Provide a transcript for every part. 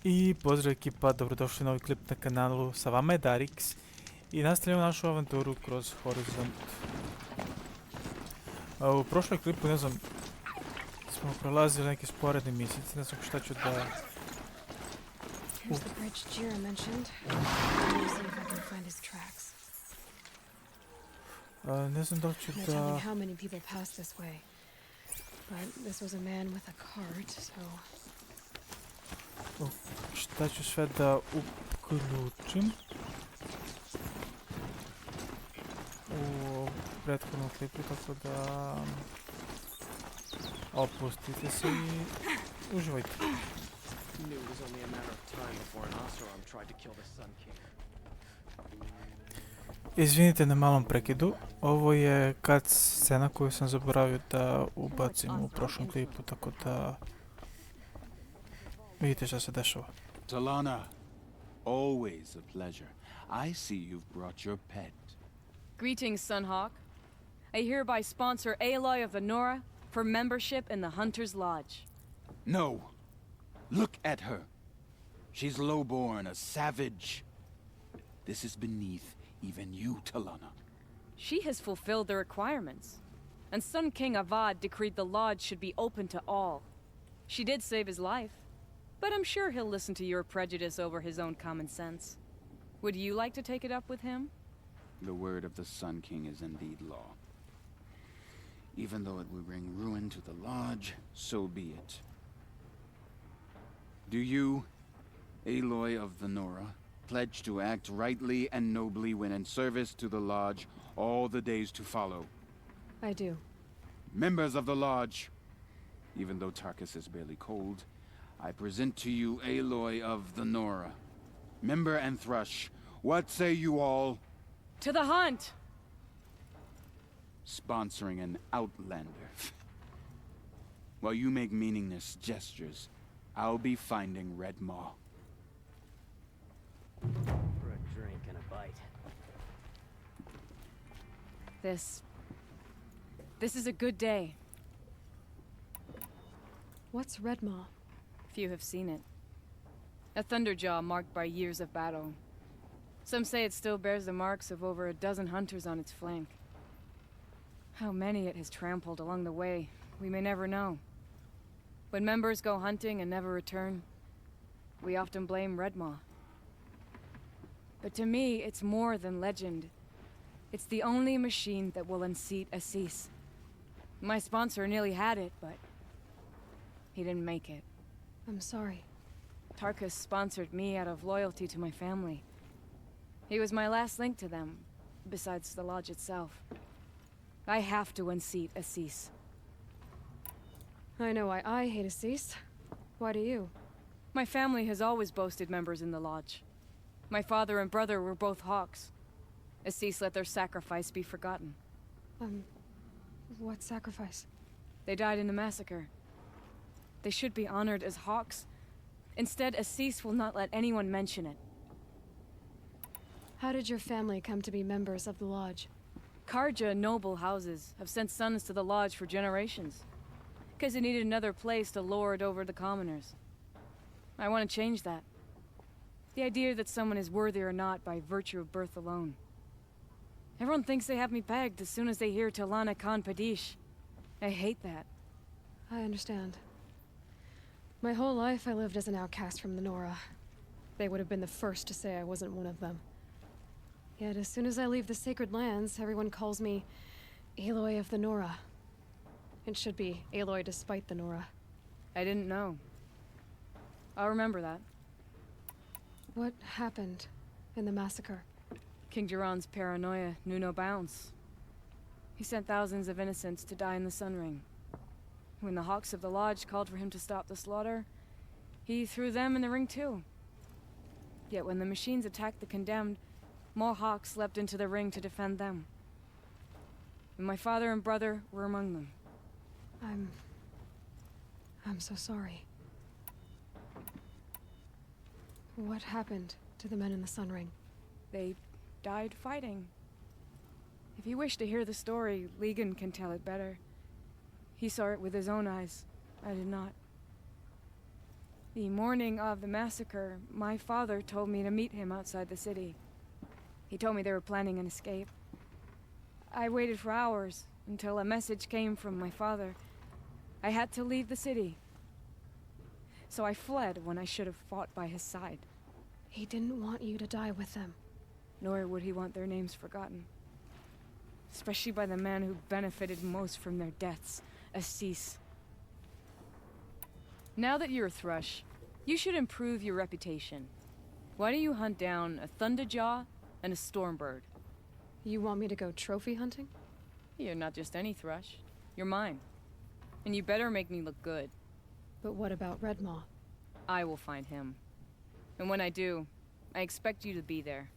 I pozdrav ekipa, dobrodošli na novi klip na kanalu, sa vama je Darix i nastavljamo našu avanturu kroz Horizont. U prošloj klipu, ne znam, smo prelazili neke sporedne misice, ne znam šta ću da... Ne znam da li ću da... Šta ću sve da uključim u prethodnom klipu, tako da opustite se i uživajte. Izvinite na malom prekidu, ovo je kad scena koju sam zaboravio da ubacim u prošlom klipu, tako da vidite šta se dešava. Talana, always a pleasure. I see you've brought your pet. Greetings, Sunhawk. I hereby sponsor Aloy of the Nora for membership in the Hunter's Lodge. No. Look at her. She's lowborn, a savage. This is beneath even you, Talana. She has fulfilled the requirements, and Sun King Avad decreed the lodge should be open to all. She did save his life, but I'm sure he'll listen to your prejudice over his own common sense. Would you like to take it up with him? The word of the Sun King is indeed law. Even though it would bring ruin to the lodge, so be it. Do you, Aloy of the Nora, pledge to act rightly and nobly when in service to the lodge all the days to follow? I do. Members of the lodge, even though Tarkus is barely cold, I present to you Aloy of the Nora. Member and Thrush, what say you all? To the hunt! Sponsoring an outlander. While you make meaningless gestures, I'll be finding Red Maw. For a drink and a bite. This is a good day. What's Redmaw? Few have seen it. A thunderjaw marked by years of battle. Some say it still bears the marks of over a dozen hunters on its flank. How many it has trampled along the way, we may never know. When members go hunting and never return, we often blame Redmaw. But to me, it's more than legend. It's the only machine that will unseat Assis. My sponsor nearly had it, but he didn't make it. I'm sorry. Tarkus sponsored me out of loyalty to my family. He was my last link to them, besides the lodge itself. I have to unseat Assis. I know why I hate Assis. Why do you? My family has always boasted members in the lodge. My father and brother were both hawks. Assis let their sacrifice be forgotten. What sacrifice? They died in the massacre. They should be honored as hawks. Instead, Assis will not let anyone mention it. How did your family come to be members of the lodge? Karja noble houses have sent sons to the lodge for generations. Because they needed another place to lord over the commoners. I want to change that. The idea that someone is worthy or not by virtue of birth alone. Everyone thinks they have me pegged as soon as they hear Talana Khan Padish. I hate that. I understand. My whole life I lived as an outcast from the Nora. They would have been the first to say I wasn't one of them. Yet as soon as I leave the sacred lands, everyone calls me Aloy of the Nora. It should be Aloy despite the Nora. I didn't know. I'll remember that. What happened in the massacre? King Jiran's paranoia knew no bounds. He sent thousands of innocents to die in the Sun Ring. When the Hawks of the Lodge called for him to stop the slaughter, he threw them in the ring too. Yet when the machines attacked the condemned, more Hawks leapt into the ring to defend them. And my father and brother were among them. I'm so sorry. What happened to the men in the Sun Ring? They died fighting. If you wish to hear the story, Legan can tell it better. He saw it with his own eyes. I did not. The morning of the massacre, my father told me to meet him outside the city. He told me they were planning an escape. I waited for hours until a message came from my father. I had to leave the city. So I fled when I should have fought by his side. He didn't want you to die with them. Nor would he want their names forgotten. Especially by the man who benefited most from their deaths, Assis. Now that you're a thrush, you should improve your reputation. Why don't you hunt down a thunderjaw and a stormbird? You want me to go trophy hunting? You're not just any thrush. You're mine. And you better make me look good. But what about Redmaw? I will find him. And when I do, I expect you to be there.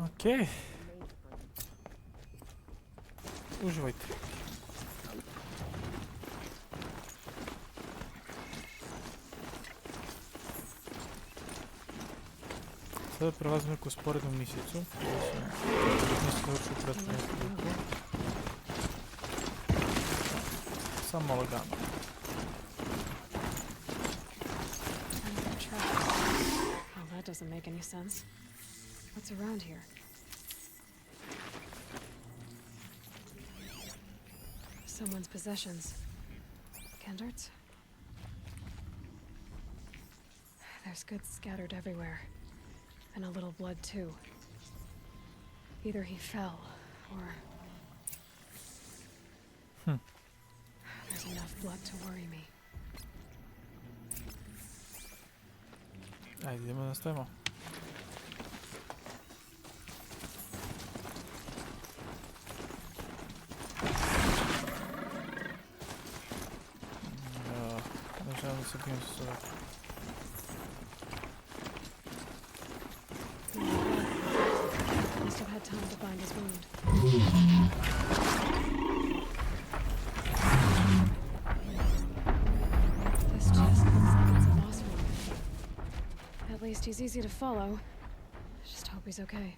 Окей. Uživajte. Sada prelazimo neku sporednu misijicu. Nisam završio pretplatite. Samo lagano. Oh, that doesn't make any sense. What's around here? Someone's possessions. Kendart's? There's goods scattered everywhere. And a little blood, too. Either he fell, or... There's enough blood to worry me. Ajde, idemo da nastavimo. Ne želim da se bijem sa sobom. Must have had time to bind his wound. This chest looks like it's a lost one. At least he's easy to follow. Just hope he's okay.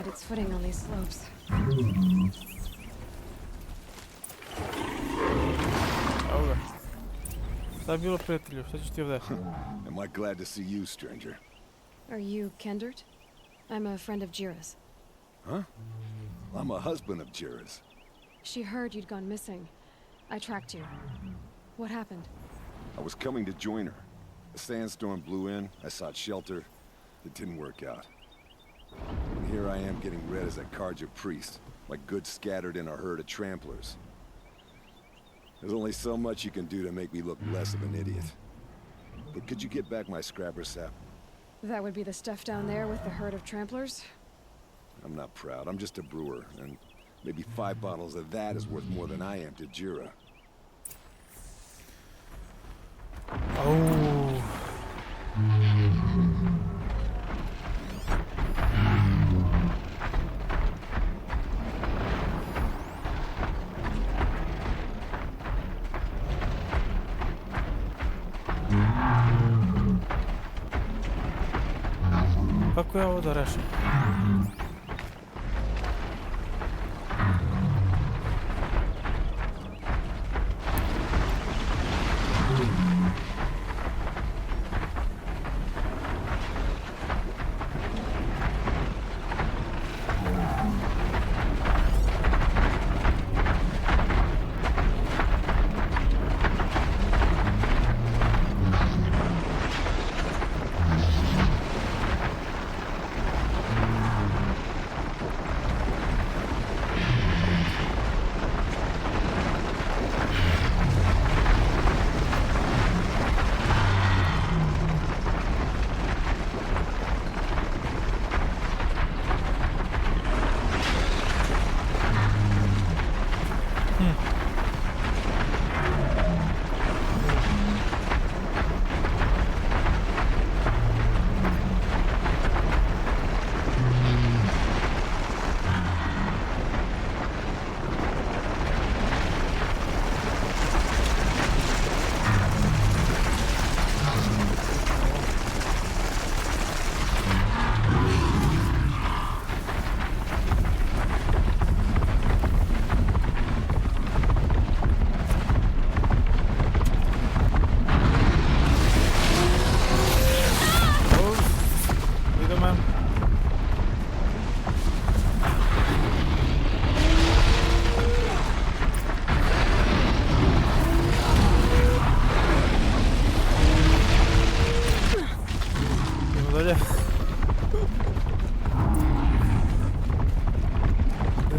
Its footing on these slopes. Evo ga. Šta je bilo, prijatelju? Šta ćeš ti ovdje? Am I glad to see you, stranger? Are you Kendart? I'm a friend of Jira's. Huh? I'm a husband of Jira's. She heard you'd gone missing. I tracked you. What happened? I was coming to join her. A sandstorm blew in, I sought shelter. It didn't work out. And here I am getting read as a Karja priest, my goods scattered in a herd of tramplers. There's only so much you can do to make me look less of an idiot. But could you get back my scrapper sap? That would be the stuff down there with the herd of tramplers? I'm not proud, I'm just a brewer, and maybe 5 bottles of that is worth more than I am to Jira. Oh. Kako ja ovo da rešim?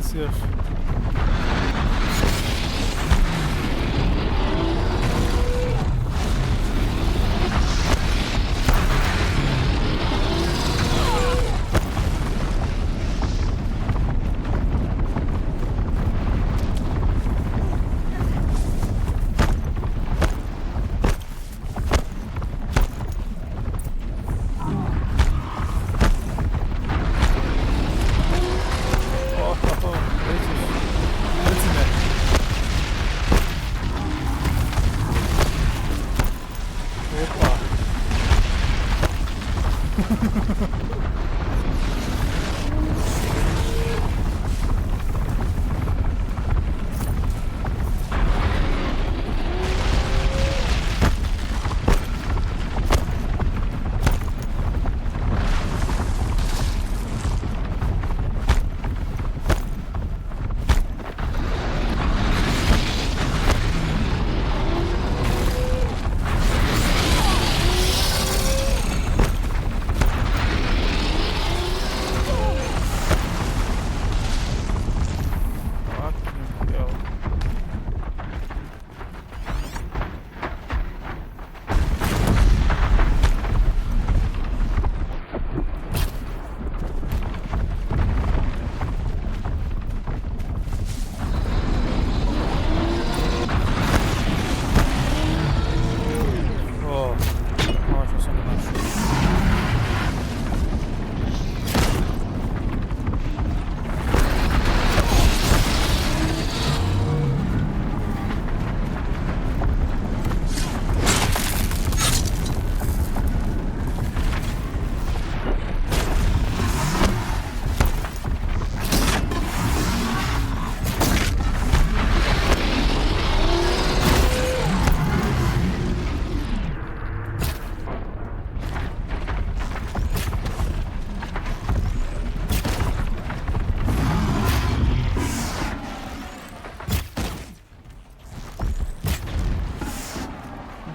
si još.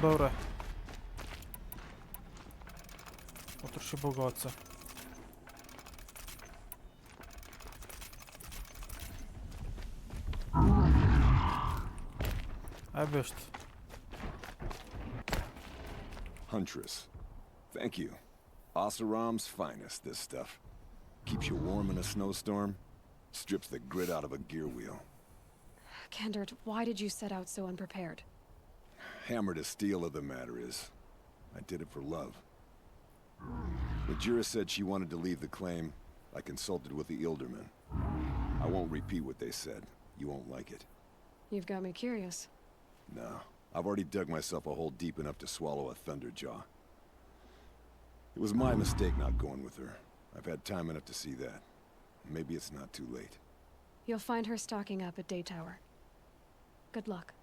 Dobro je. Potroši Boga oca. Aj bešt. Huntress. Thank you. Oseram's finest, this stuff. Keeps you warm in a snowstorm. Strips the grit out of a gear wheel. Kendert, why did you set out so unprepared? Hammer to steel of the matter is, I did it for love. When Jira said she wanted to leave the claim, I consulted with the Ildermen. I won't repeat what they said. You won't like it. You've got me curious. No, I've already dug myself a hole deep enough to swallow a thunderjaw. It was my mistake not going with her. I've had time enough to see that. Maybe it's not too late. You'll find her stocking up at Day Tower. Good luck.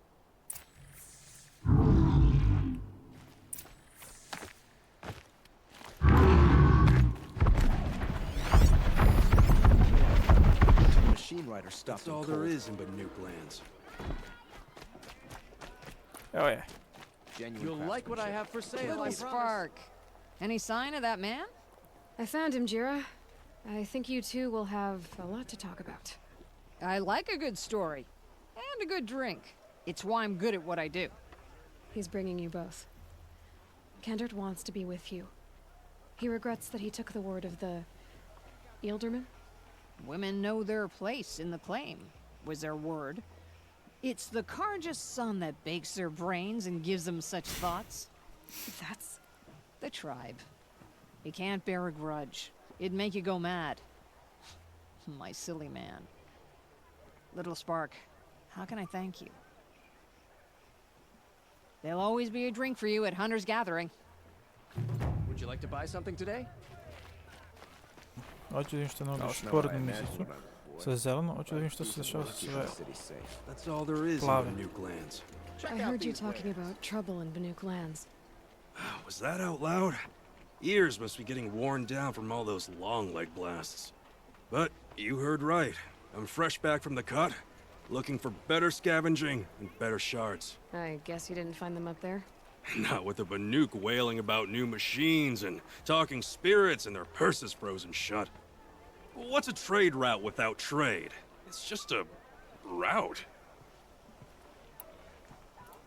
Machine rider stuff. That's all there is in Banuk lands. Evo je. You'll like what I have for sale. Little Spark. Any sign of that man? I found him, Jira. I think you two will have a lot to talk about. I like a good story. And a good drink. It's why I'm good at what I do. He's bringing you both. Kendert wants to be with you. He regrets that he took the word of the Ilderman. Women know their place in the claim, was their word. It's the Karja's son that bakes their brains and gives them such thoughts. That's... The tribe. You can't bear a grudge. It'd make you go mad. My silly man. Little Spark, how can I thank you? There'll always be a drink for you at Hunter's Gathering. Would you like to buy something today? Hoću da vidim što je na ovom športnom mjesecu. Sve zeleno, hoću da vidim što se dešava sa sve That's all there is in plave. Banuk lands. I heard you talking about trouble in Banuk lands. Was that out loud? Ears must be getting worn down from all those long leg blasts. But you heard right. I'm fresh back from the cut, looking for better scavenging and better shards. I guess you didn't find them up there? Not with the Banuk wailing about new machines and talking spirits and their purses frozen shut. What's a trade route without trade? It's just a route.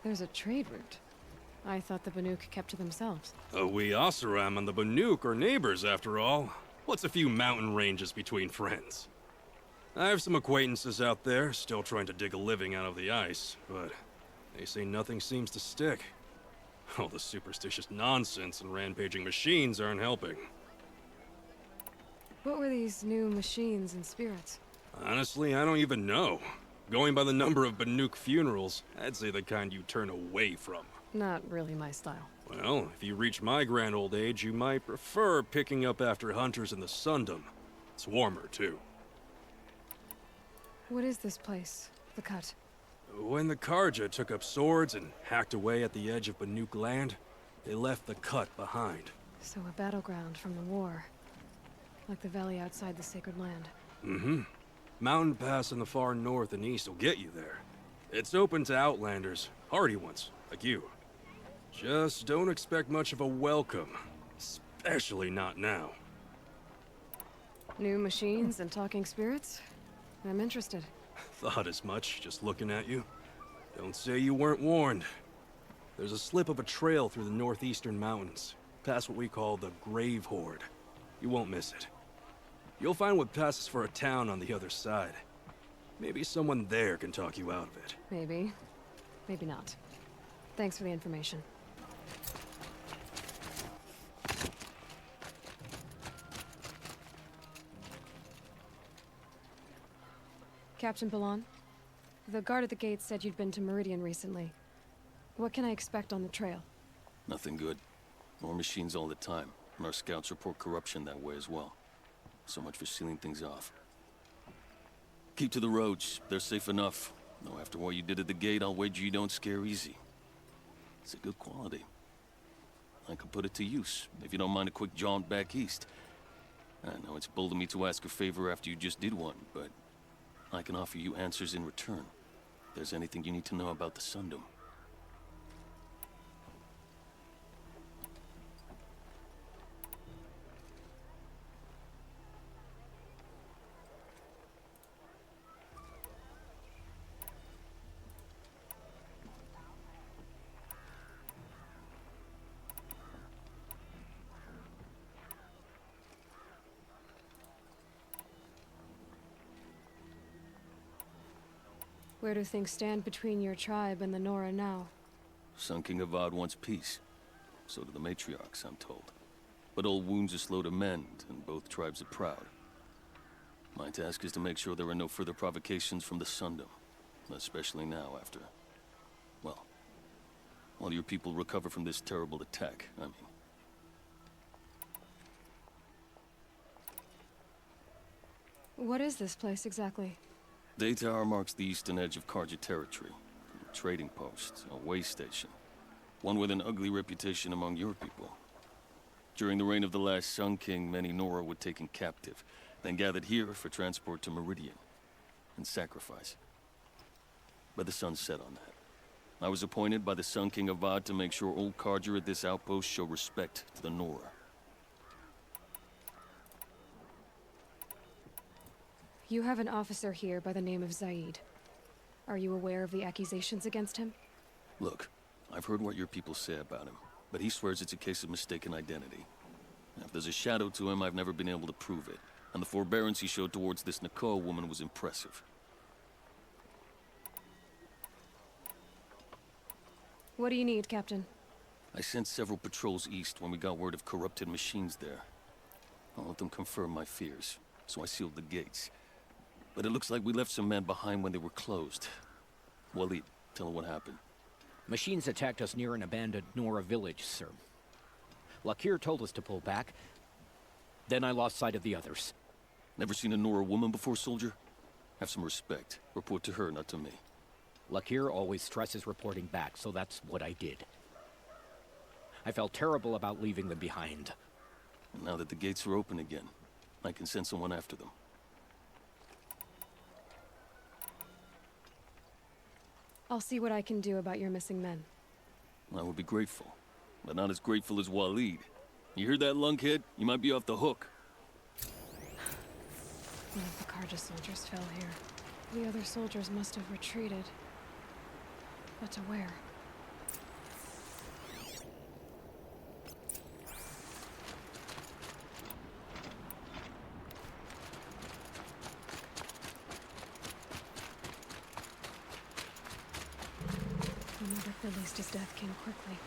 There's a trade route. I thought the Banuk kept to themselves. We Oseram and the Banuk are neighbors, after all. What's a few mountain ranges between friends? I have some acquaintances out there, still trying to dig a living out of the ice, but they say nothing seems to stick. All the superstitious nonsense and rampaging machines aren't helping. What were these new machines and spirits? Honestly, I don't even know. Going by the number of Banuk funerals, I'd say the kind you turn away from. Not really my style. Well, if you reach my grand old age, you might prefer picking up after hunters in the Sundom. It's warmer, too. What is this place? The Cut? When the Karja took up swords and hacked away at the edge of Banuk land, they left the Cut behind. So a battleground from the war. Like the valley outside the Sacred Land. Mm-hmm. Mountain Pass in the far north and east will get you there. It's open to outlanders, hardy ones, like you. Just don't expect much of a welcome. Especially not now. New machines and talking spirits? I'm interested. Thought as much, just looking at you. Don't say you weren't warned. There's a slip of a trail through the northeastern mountains, past what we call the Grave Horde. You won't miss it. You'll find what passes for a town on the other side. Maybe someone there can talk you out of it. Maybe. Maybe not. Thanks for the information. Captain Balan, the guard at the gate said you'd been to Meridian recently. What can I expect on the trail? Nothing good. More machines all the time, and our scouts report corruption that way as well. So much for sealing things off. Keep to the roads. They're safe enough. Though after what you did at the gate, I'll wager you don't scare easy. It's a good quality. I can put it to use, if you don't mind a quick jaunt back east. I know it's bold of me to ask a favor after you just did one, but I can offer you answers in return. If there's anything you need to know about the Sundom. Where do things stand between your tribe and the Nora now? Sun King Avad wants peace. So do the matriarchs, I'm told. But old wounds are slow to mend, and both tribes are proud. My task is to make sure there are no further provocations from the Sundom. Especially now after... well, while your people recover from this terrible attack, I mean. What is this place exactly? Daytower marks the eastern edge of Karja territory. A trading post, a way station. One with an ugly reputation among your people. During the reign of the last Sun King, many Nora were taken captive, then gathered here for transport to Meridian, and sacrifice. But the sun set on that. I was appointed by the Sun King Avad to make sure old Karja at this outpost show respect to the Nora. You have an officer here by the name of Zaid. Are you aware of the accusations against him? Look, I've heard what your people say about him, but he swears it's a case of mistaken identity. If there's a shadow to him, I've never been able to prove it, and the forbearance he showed towards this Nakoa woman was impressive. What do you need, Captain? I sent several patrols east when we got word of corrupted machines there. I'll let them confirm my fears, so I sealed the gates. But it looks like we left some men behind when they were closed. Waleed, tell her what happened. Machines attacked us near an abandoned Nora village, sir. Lakir told us to pull back. Then I lost sight of the others. Never seen a Nora woman before, soldier? Have some respect. Report to her, not to me. Lakir always stresses reporting back, so that's what I did. I felt terrible about leaving them behind. And now that the gates are open again, I can send someone after them. I'll see what I can do about your missing men. I would be grateful, but not as grateful as Waleed. You hear that, lunkhead? You might be off the hook. One of the Karja soldiers fell here. The other soldiers must have retreated. But to where? I wonder if at least his death came quickly.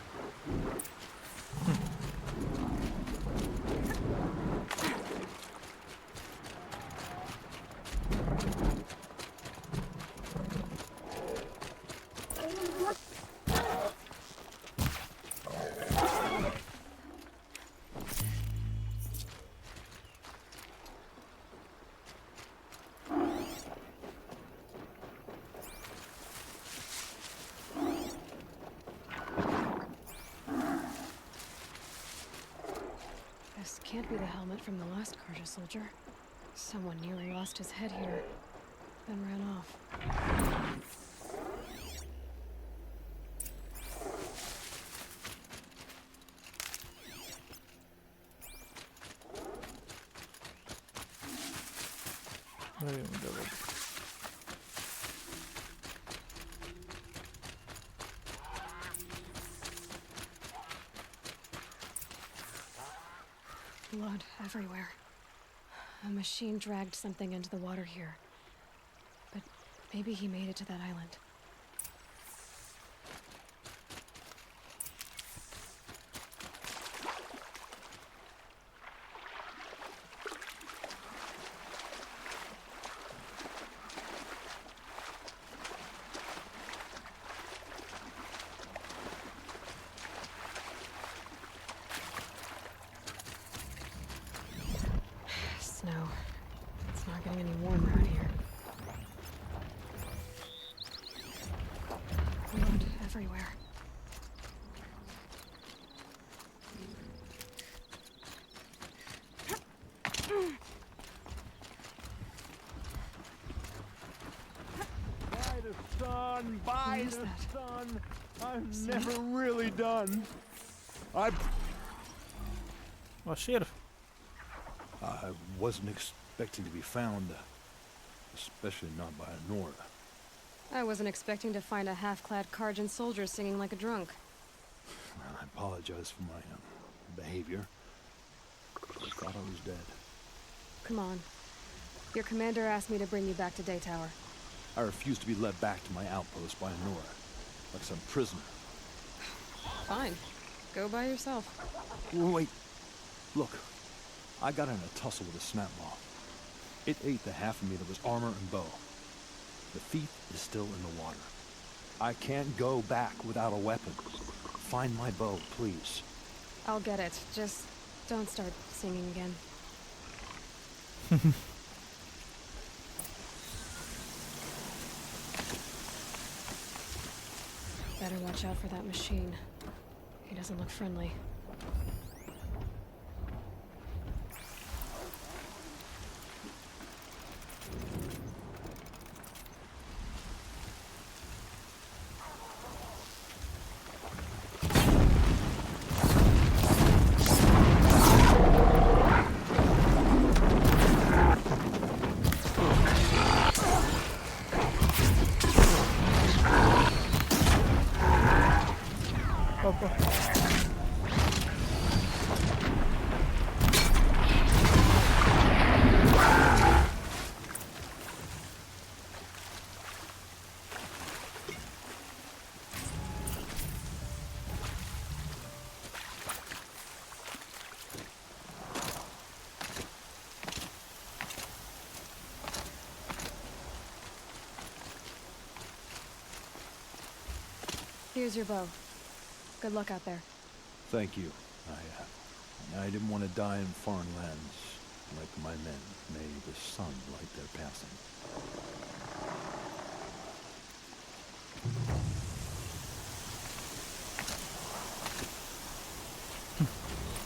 This can't be the helmet from the last Karja soldier. Someone nearly lost his head here, then ran off. Blood everywhere. A machine dragged something into the water here. But maybe he made it to that island. Snow. It's not getting any warmer out here. Blood everywhere. By the sun, by What is the that? sun. I'm See? never really done. I Vashir. I wasn't expecting to be found, especially not by a Nora. I wasn't expecting to find a half-clad Karjan soldier singing like a drunk. I apologize for my behavior. I thought I was dead. Come on. Your commander asked me to bring you back to Day Tower. I refused to be led back to my outpost by a Nora, like some prisoner. Fine. Go by yourself. Wait. Look. I got in a tussle with a snap moth. It ate the half of me that was armor and bow. The thief is still in the water. I can't go back without a weapon. Find my bow, please. I'll get it. Just don't start singing again. Better watch out for that machine. He doesn't look friendly. Here's your bow. Good luck out there. Thank you. I didn't want to die in foreign lands like my men. May the sun light their passing.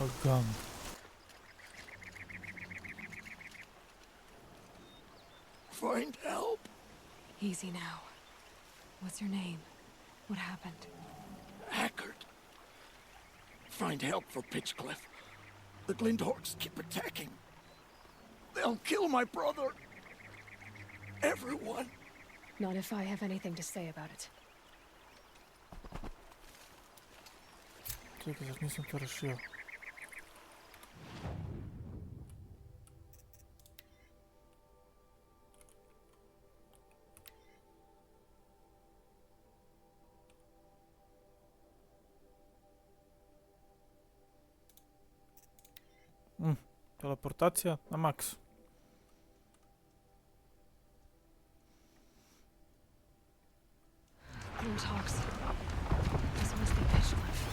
Oh, gum. find help. Easy now. What's your name? What happened? Hackard. Find help for Pitchcliff. The Glindorks keep attacking. They'll kill my brother. Everyone. Not if I have anything to say about it. Čekaj, zar nisam to rešio? Teleportacija na maksu. Talks. This must be pitch left.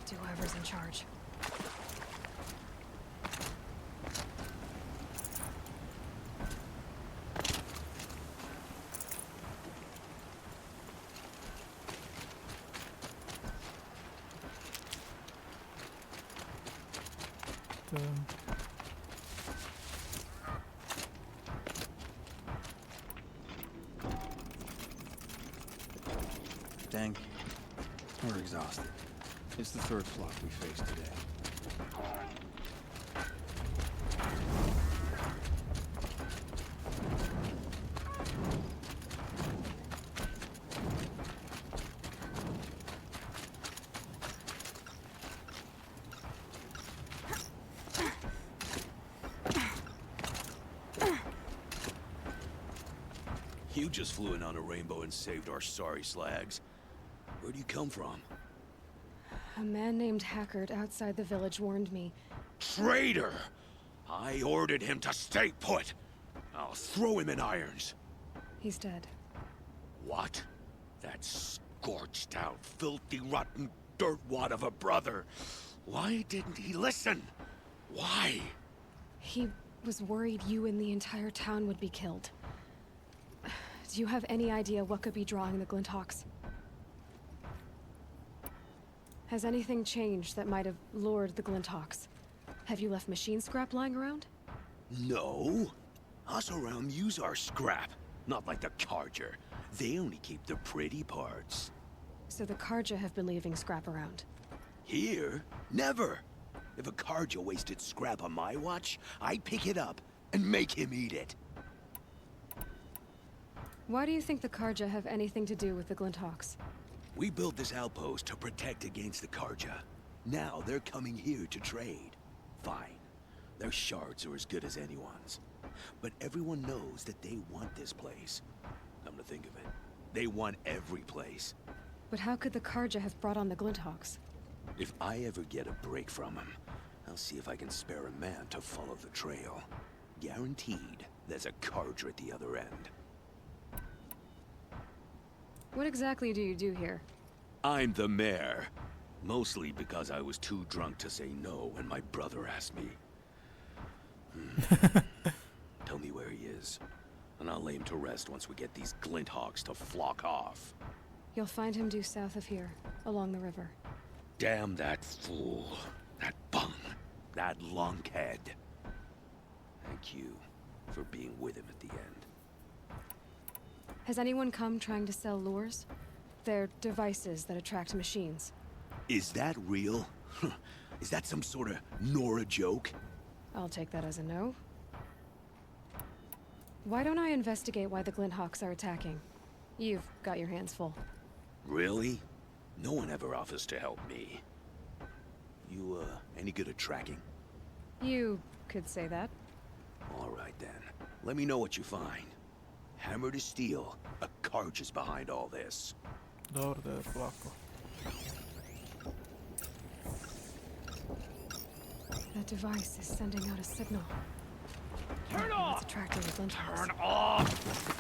To whoever's in charge. Dang. We're exhausted. It's the third flock we faced today. You just flew in on a rainbow and saved our sorry slags. Where do you come from? A man named Hackard outside the village warned me. Traitor! I ordered him to stay put. I'll throw him in irons. He's dead. What? That scorched out, filthy, rotten dirtwad of a brother. Why didn't he listen? Why? He was worried you and the entire town would be killed. Do you have any idea what could be drawing the Glinthawks? Has anything changed that might have lured the Glinthawks? Have you left machine scrap lying around? No. Us around use our scrap. Not like the Carja. They only keep the pretty parts. So the Carja have been leaving scrap around? Here? Never. If a Carja wasted scrap on my watch, I'd pick it up and make him eat it. Why do you think the Carja have anything to do with the Glinthawks? We built this outpost to protect against the Carja. Now they're coming here to trade. Fine. Their shards are as good as anyone's. But everyone knows that they want this place. Come to think of it, they want every place. But how could the Carja have brought on the Glinthawks? If I ever get a break from them, I'll see if I can spare a man to follow the trail. Guaranteed, there's a Carja at the other end. What exactly do you do here? I'm the mayor. Mostly because I was too drunk to say no when my brother asked me. Tell me where he is, and I'll lay him to rest once we get these glint hogs to flock off. You'll find him due south of here, along the river. Damn that fool. That bum. That lunkhead. Thank you for being with him at the end. Has anyone come trying to sell lures? They're devices that attract machines. Is that real? Is that some sort of Nora joke? I'll take that as a no. Why don't I investigate why the Glinthawks are attacking? You've got your hands full. Really? No one ever offers to help me. You, any good at tracking? You could say that. All right, then. Let me know what you find. Hammer to steel, a Carja is behind all this. Dobro, da je polako. That device is sending out a signal. Turn off! It's attracting the Glinthawks. Turn off!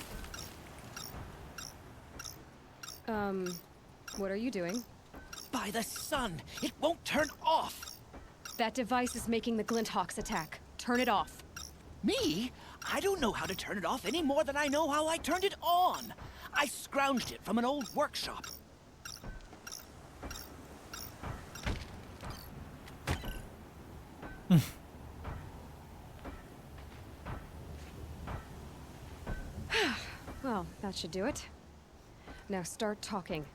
What are you doing? By the sun! It won't turn off! That device is making the Glinthawks attack. Turn it off. Me? I don't know how to turn it off any more than I know how I turned it on. I scrounged it from an old workshop. Well, that should do it. Now start talking.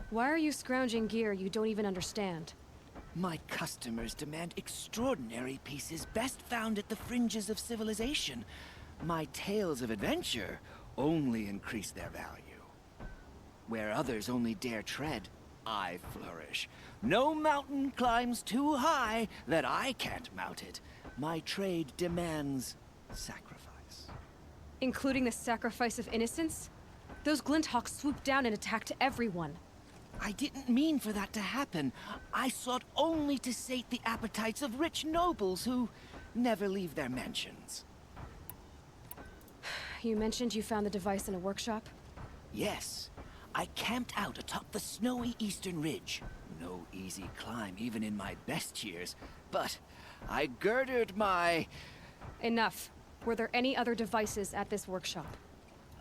Why are you scrounging gear you don't even understand? My customers demand extraordinary pieces best found at the fringes of civilization. My tales of adventure only increase their value. Where others only dare tread, I flourish. No mountain climbs too high that I can't mount it. My trade demands sacrifice. Including the sacrifice of innocence? Those Glinthawks swooped down and attacked everyone. I didn't mean for that to happen. I sought only to sate the appetites of rich nobles who never leave their mansions. You mentioned you found the device in a workshop? Yes. I camped out atop the snowy eastern ridge. No easy climb even in my best years, but I girded my... Enough. Were there any other devices at this workshop?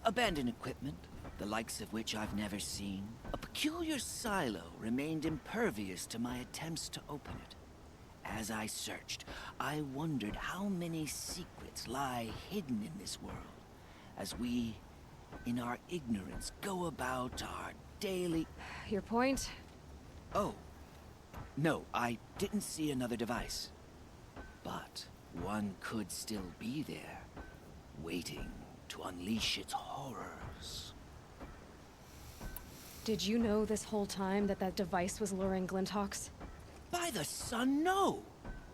abandoned equipment, the likes of which I've never seen. A peculiar silo remained impervious to my attempts to open it. As I searched, I wondered how many secrets lie hidden in this world, as we, in our ignorance, go about our daily... Your point? Oh. No, I didn't see another device. But one could still be there, waiting to unleash its horrors. Did you know this whole time that that device was luring Glinthawks? By the sun, no!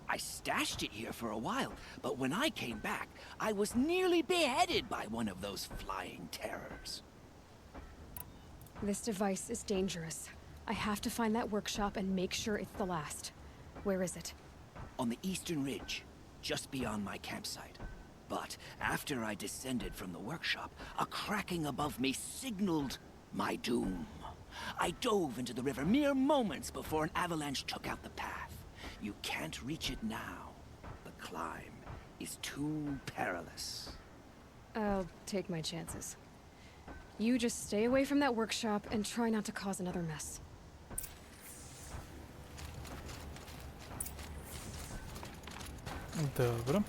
I stashed it here for a while, but when I came back, I was nearly beheaded by one of those flying terrors. This device is dangerous. I have to find that workshop and make sure it's the last. Where is it? On the eastern ridge, just beyond my campsite. But after I descended from the workshop, a cracking above me signaled my doom. I dove into the river mere moments before an avalanche took out the path. You can't reach it now. The climb is too perilous. I'll take my chances. You just stay away from that workshop and try not to cause another mess. Dobro.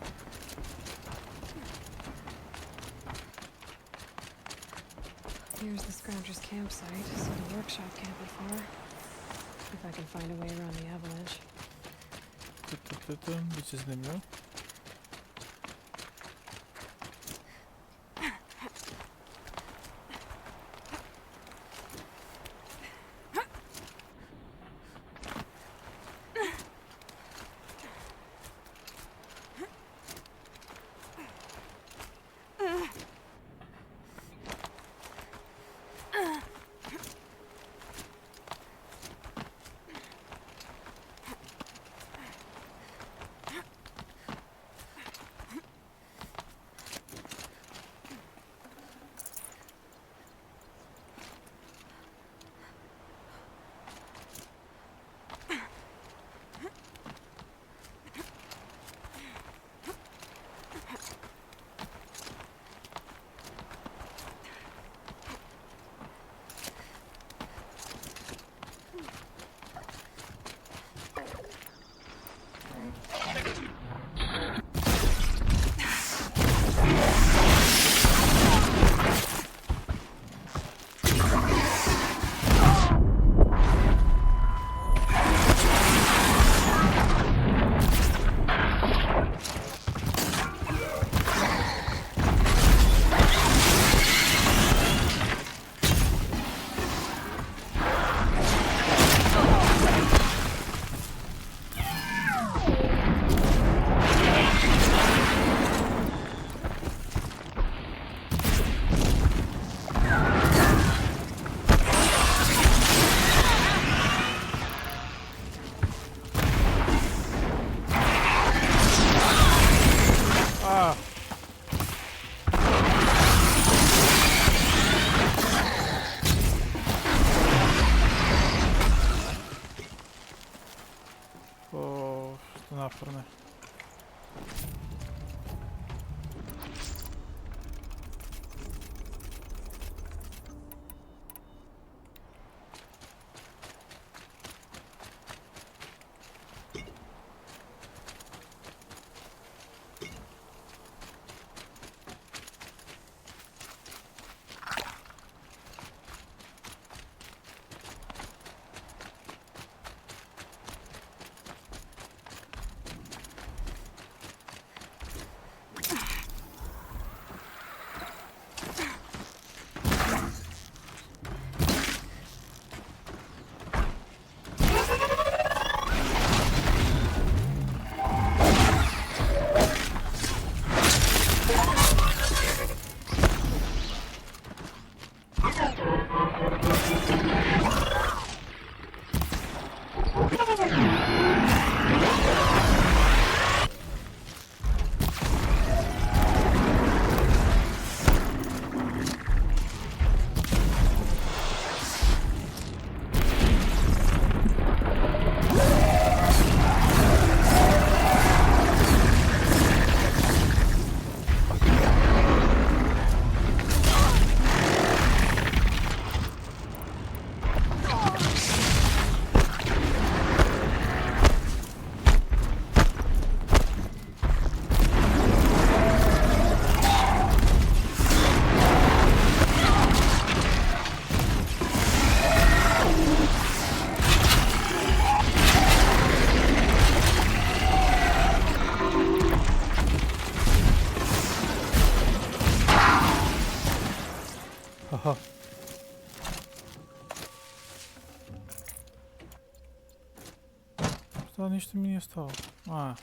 Here's the Scrounger's campsite, so the workshop can't be far. If I can find a way around the avalanche. Biće zanimljivo. Aha. Šta, ništa mi nije stalo. A.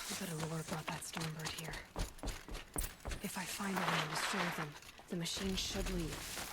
But Allure brought that stormbird here. If I find a way to destroy them, the machine should leave.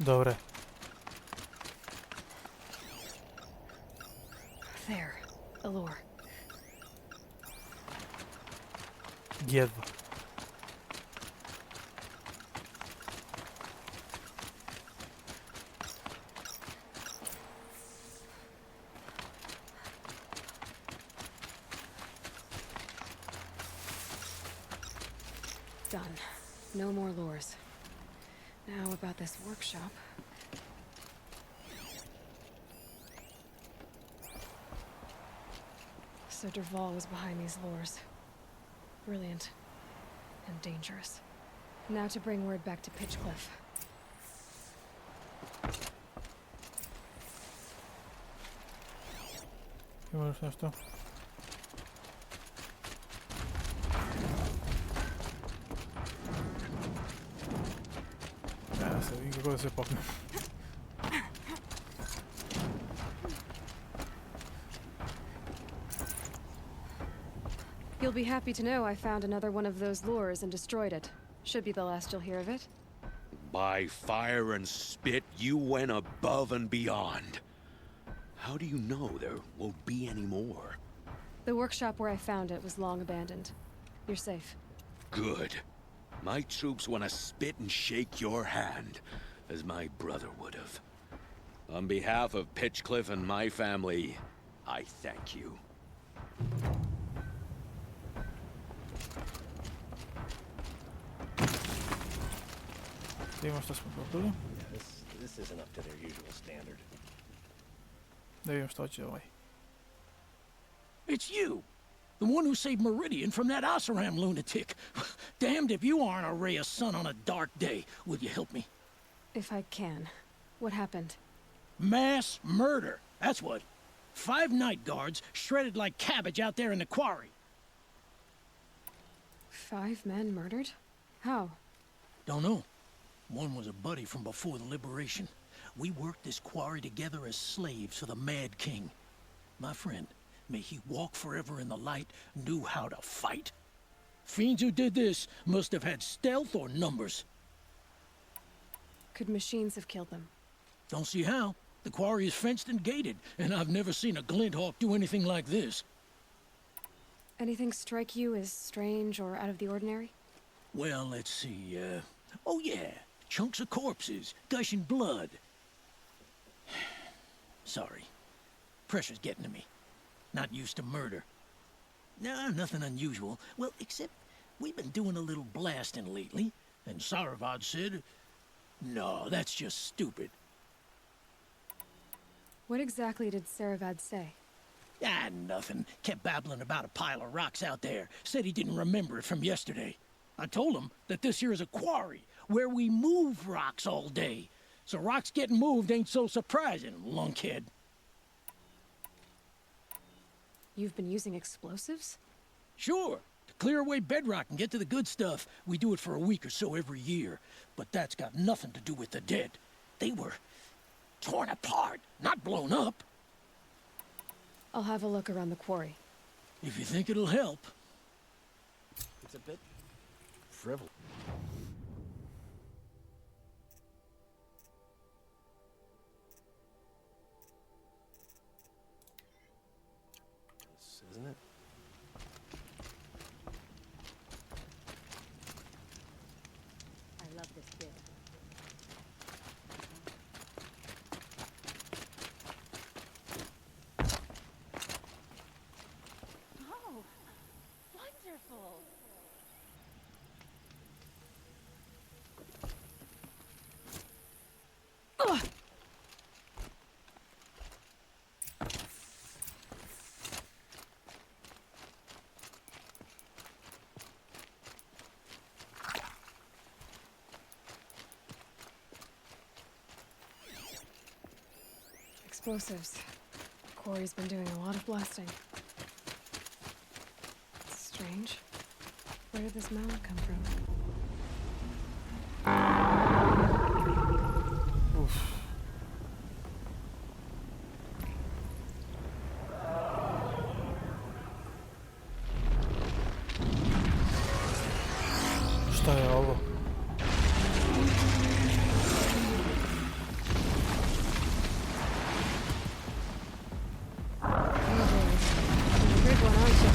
Dobre. There. A lure. Jedva. Done. No more lures. Now about this workshop. So Derval was behind these lures. Brilliant. And dangerous. Now to bring word back to Pitchcliff. Imaš nešto? Ja se vidim kako da se popnem. You'll be happy to know I found another one of those lures and destroyed it. Should be the last you'll hear of it. By fire and spit, you went above and beyond. How do you know there won't be any more? The workshop where I found it was long abandoned. You're safe. Good. My troops want to spit and shake your hand, as my brother would have. On behalf of Pitchcliff and my family, I thank you. Vidimo što smo dobili. This isn't up to their usual standard. Da vidim što će ovaj. It's you! The one who saved Meridian from that Oseram lunatic. Damned if you aren't a ray of sun on a dark day. Will you help me? If I can. What happened? Mass murder. That's what. 5 night guards shredded like cabbage out there in the quarry. 5 men murdered? How? Don't know. One was a buddy from before the liberation. We worked this quarry together as slaves for the Mad King. My friend, may he walk forever in the light, knew how to fight. Fiends who did this must have had stealth or numbers. Could machines have killed them? Don't see how. The quarry is fenced and gated, and I've never seen a Glinthawk do anything like this. Anything strike you as strange or out of the ordinary? Well, let's see, oh yeah, chunks of corpses, gushing blood. Sorry. Pressure's getting to me. Not used to murder. Nah, nothing unusual. Well, except we've been doing a little blasting lately, and Saravad said, no, that's just stupid. What exactly did Saravad say? Ah, nothing. Kept babbling about a pile of rocks out there. Said he didn't remember it from yesterday. I told him that this here is a quarry, where we move rocks all day. So rocks getting moved ain't so surprising, lunkhead. You've been using explosives? Sure. To clear away bedrock and get to the good stuff, we do it for a week or so every year. But that's got nothing to do with the dead. They were torn apart, not blown up. I'll have a look around the quarry. If you think it'll help. It's a bit frivolous. Isn't it? I love this bit. Oh, wonderful. Explosives. Quarry's been doing a lot of blasting. strange. Where did this mound come from? Uf. Šta je ovo? Big one, aren't you?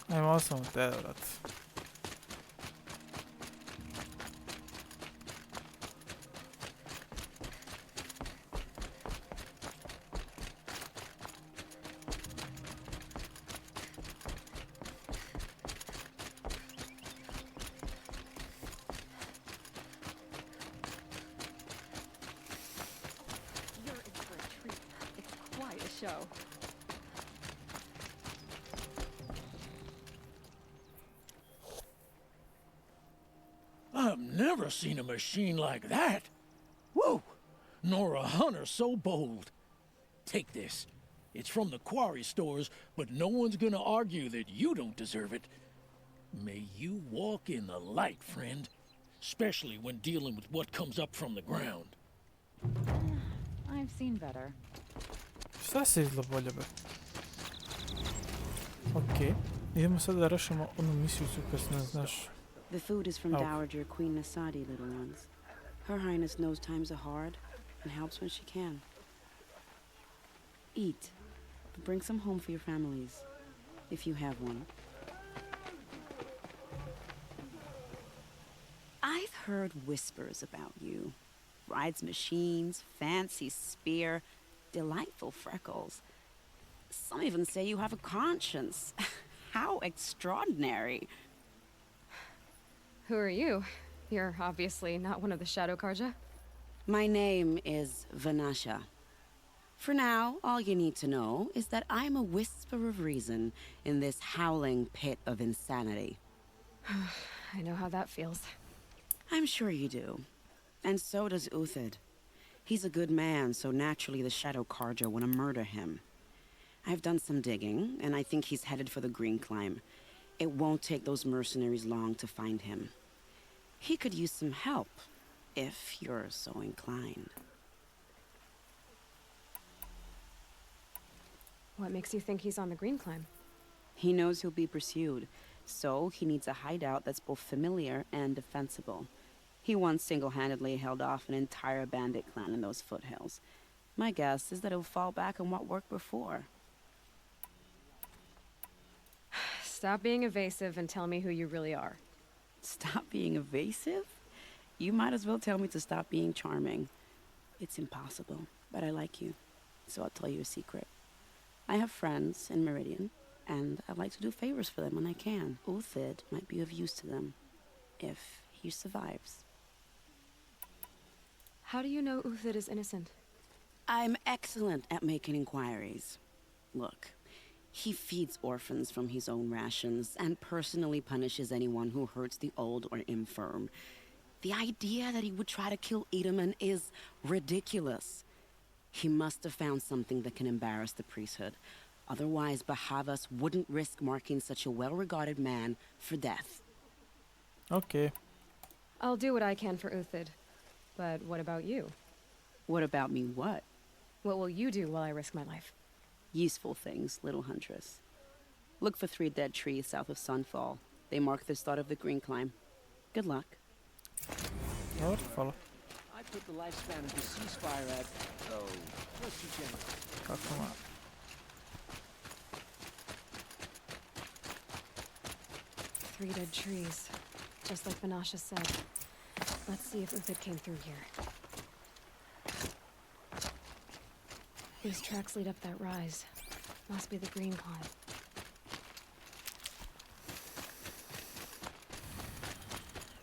Ajmo samo te, vrat. You're in for a treat. It's quite a show. I've never seen a machine like that. Whoa! Nor a hunter so bold. Take this. It's from the quarry stores, but no one's gonna argue that you don't deserve it. May you walk in the light, friend. Especially when dealing with what comes up from the ground. I've seen better. Šta se izgleda bolje, be? Okej. Idemo sad da rešimo onu misiju koja se ne znaš. The food is from Dowager Queen Nasadi, little ones. Her Highness knows times are hard and helps when she can. Eat, but bring some home for your families, if you have one. I've heard whispers about you. Rides machines, fancy spear, delightful freckles. Some even say you have a conscience. How extraordinary. Who are you? You're obviously not one of the Shadow Karja. My name is Vanasha. For now, all you need to know is that I'm a whisper of reason in this howling pit of insanity. I know how that feels. I'm sure you do. And so does Uthid. He's a good man, so naturally the Shadow Carja want to murder him. I've done some digging, and I think he's headed for the Green Climb. It won't take those mercenaries long to find him. He could use some help, if you're so inclined. What makes you think he's on the Green Climb? He knows he'll be pursued, so he needs a hideout that's both familiar and defensible. He once single-handedly held off an entire bandit clan in those foothills. My guess is that he'll fall back on what worked before. Stop being evasive and tell me who you really are. Stop being evasive? You might as well tell me to stop being charming. It's impossible, but I like you, so I'll tell you a secret. I have friends in Meridian, and I like to do favors for them when I can. Uthid might be of use to them, if he survives. How do you know Uthid is innocent? I'm excellent at making inquiries. Look, he feeds orphans from his own rations and personally punishes anyone who hurts the old or infirm. The idea that he would try to kill Edaman is ridiculous. He must have found something that can embarrass the priesthood. Otherwise, Bahavas wouldn't risk marking such a well-regarded man for death. Okay. I'll do what I can for Uthid. But what about you? What about me what? What will you do while I risk my life? Useful things, little huntress. Look for 3 dead trees south of Sunfall. They mark the start of the Green Climb. Good luck. Dobro, hvala. I put the lifespan of the ceasefire at, oh, what's your general? Kako ma? Three dead trees, just like Vanasha said. Let's see if Uthid came through here. These tracks lead up that rise. Must be the Green Climb.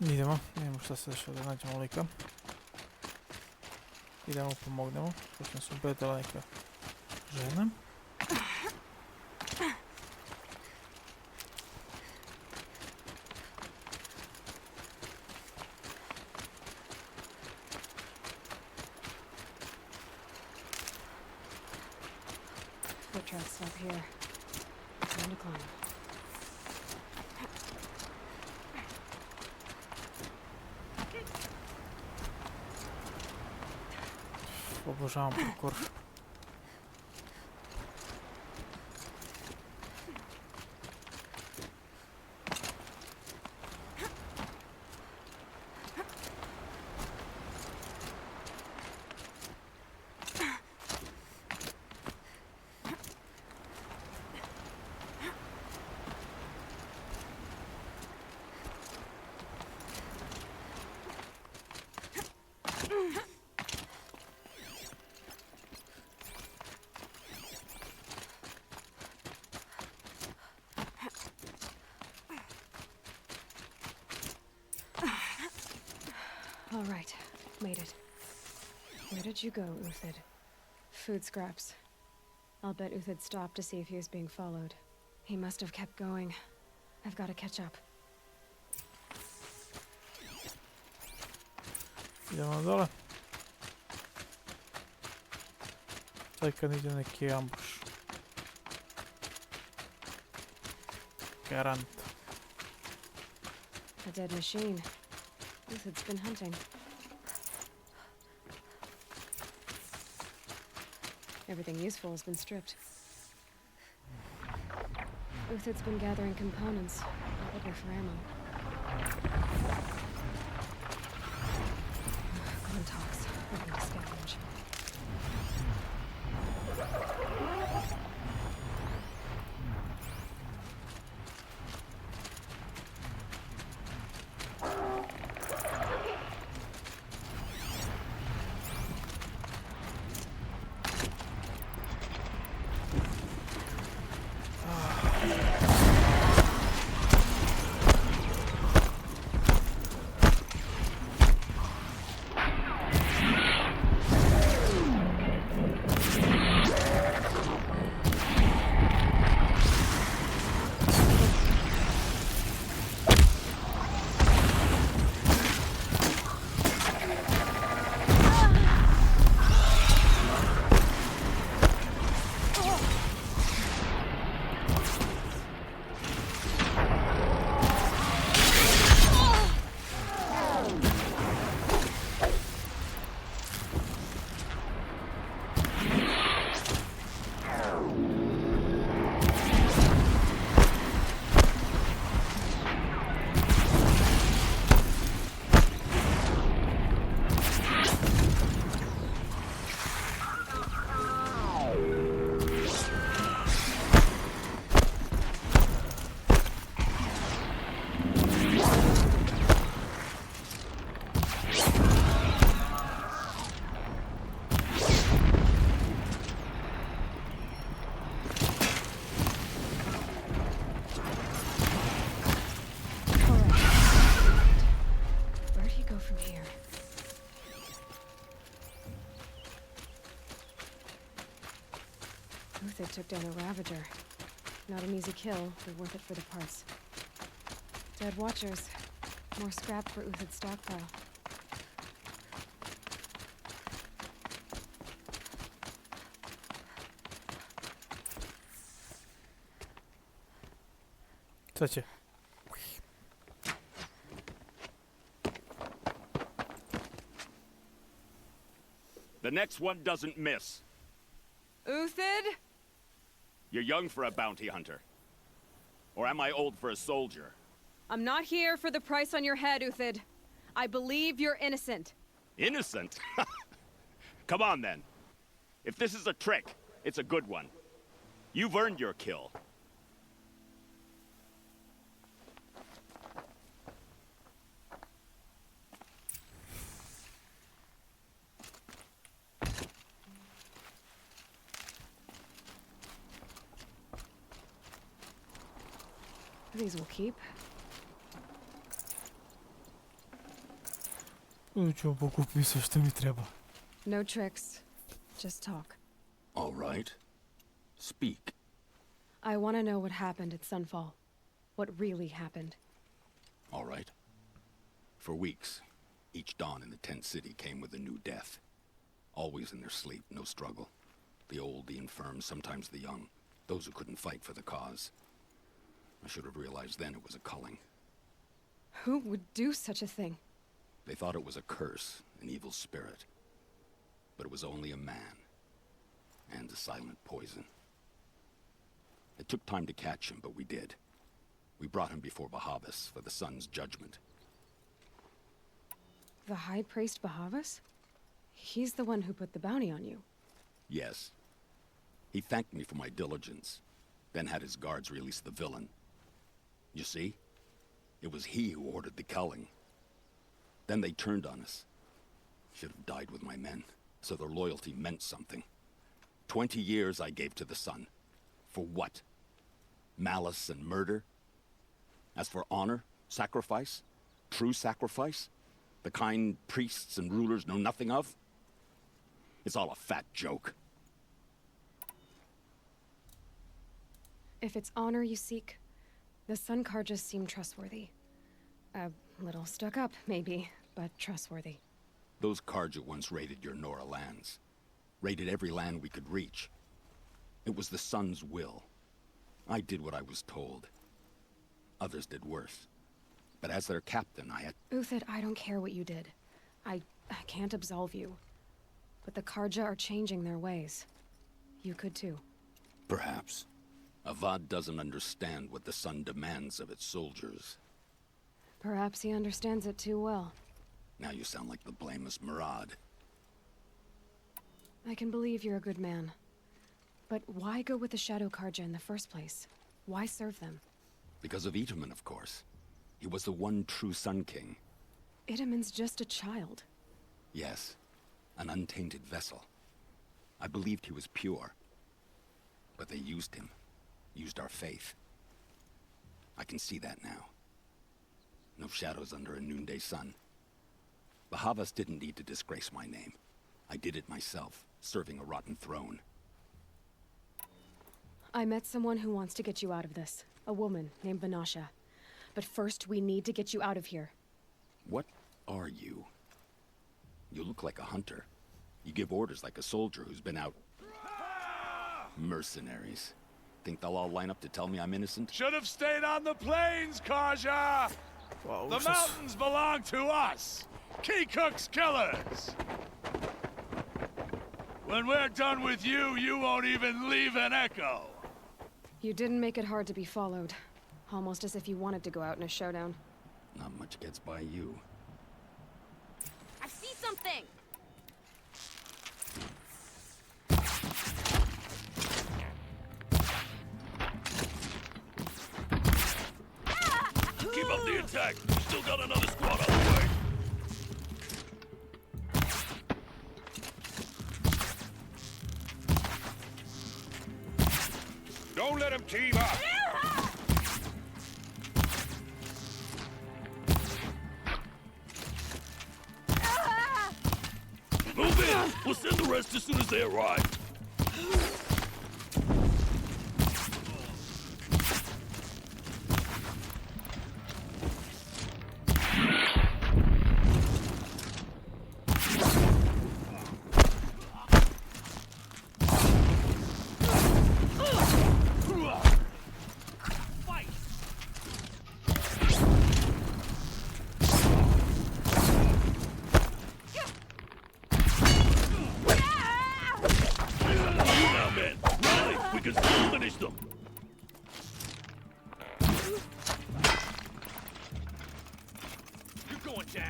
Idemo, vidimo šta se dešava, da nađemo lika. Idemo, pomognemo, pošto nas ubedala neka žena. Foot tracks stop here. Time to climb. Obožavam parkour. All right, made it. Where did you go, Uthid? Food scraps. I'll bet Uthid stopped to see if he was being followed. He must have kept going. I've got to catch up. Idemo dole. Sad kad ide neki ambuš. Garant. A dead machine. Uthid's been hunting. Everything useful has been stripped. Uthid's been gathering components, probably for ammo. Glenn talks. We're going to scavenge. Uthed took down a Ravager. Not an easy kill, but worth it for the parts. Dead Watchers. More scrap for Uthed's stockpile. Sad će. The next one doesn't miss. Uthed? You're young for a bounty hunter. Or am I old for a soldier? I'm not here for the price on your head, Uthed. I believe you're innocent. Innocent? Come on, then. If this is a trick, it's a good one. You've earned your kill. These will keep. Ću pokupiti sve što mi treba. No tricks. Just talk. All right. Speak. I want to know what happened at Sunfall. What really happened. All right. For weeks, each dawn in the tent city came with a new death. Always in their sleep, no struggle. The old, the infirm, sometimes the young. Those who couldn't fight for the cause. I should have realized then it was a culling. Who would do such a thing? They thought it was a curse, an evil spirit. But it was only a man. And a silent poison. It took time to catch him, but we did. We brought him before Bahavas for the sun's judgment. The High Priest Bahavas? He's the one who put the bounty on you. Yes. He thanked me for my diligence, then had his guards release the villain. You see? It was he who ordered the culling. Then they turned on us. Should have died with my men, so their loyalty meant something. 20 years I gave to the sun. For what? Malice and murder? As for honor, sacrifice, true sacrifice, the kind priests and rulers know nothing of? It's all a fat joke. If it's honor you seek, the Sun Karjas seem trustworthy. A little stuck up, maybe, but trustworthy. Those Karja once raided your Nora lands. Raided every land we could reach. It was the sun's will. I did what I was told. Others did worse. But as their captain, I had... Uthed, I don't care what you did. I can't absolve you. But the Karja are changing their ways. You could too. Perhaps. Avad doesn't understand what the sun demands of its soldiers. Perhaps he understands it too well. Now you sound like the blameless Murad. I can believe you're a good man. But why go with the Shadow Karja in the first place? Why serve them? Because of Itaman, of course. He was the one true Sun King. Itaman's just a child. Yes, an untainted vessel. I believed he was pure. But they used him. Used our faith. I can see that now. No shadows under a noonday sun. Bahavas didn't need to disgrace my name. I did it myself, serving a rotten throne. I met someone who wants to get you out of this. A woman named Vanasha. But first, we need to get you out of here. What are you? You look like a hunter. You give orders like a soldier who's been out... Mercenaries. Think they'll all line up to tell me I'm innocent? Should have stayed on the plains, Kaja! Wow, the mountains belong to us! Keycook's killers! When we're done with you, you won't even leave an echo! You didn't make it hard to be followed. Almost as if you wanted to go out in a showdown. Not much gets by you. I see something! Keep up the attack! Still got another squad on the way! Don't let him keep up! Move in! We'll send the rest as soon as they arrive. down.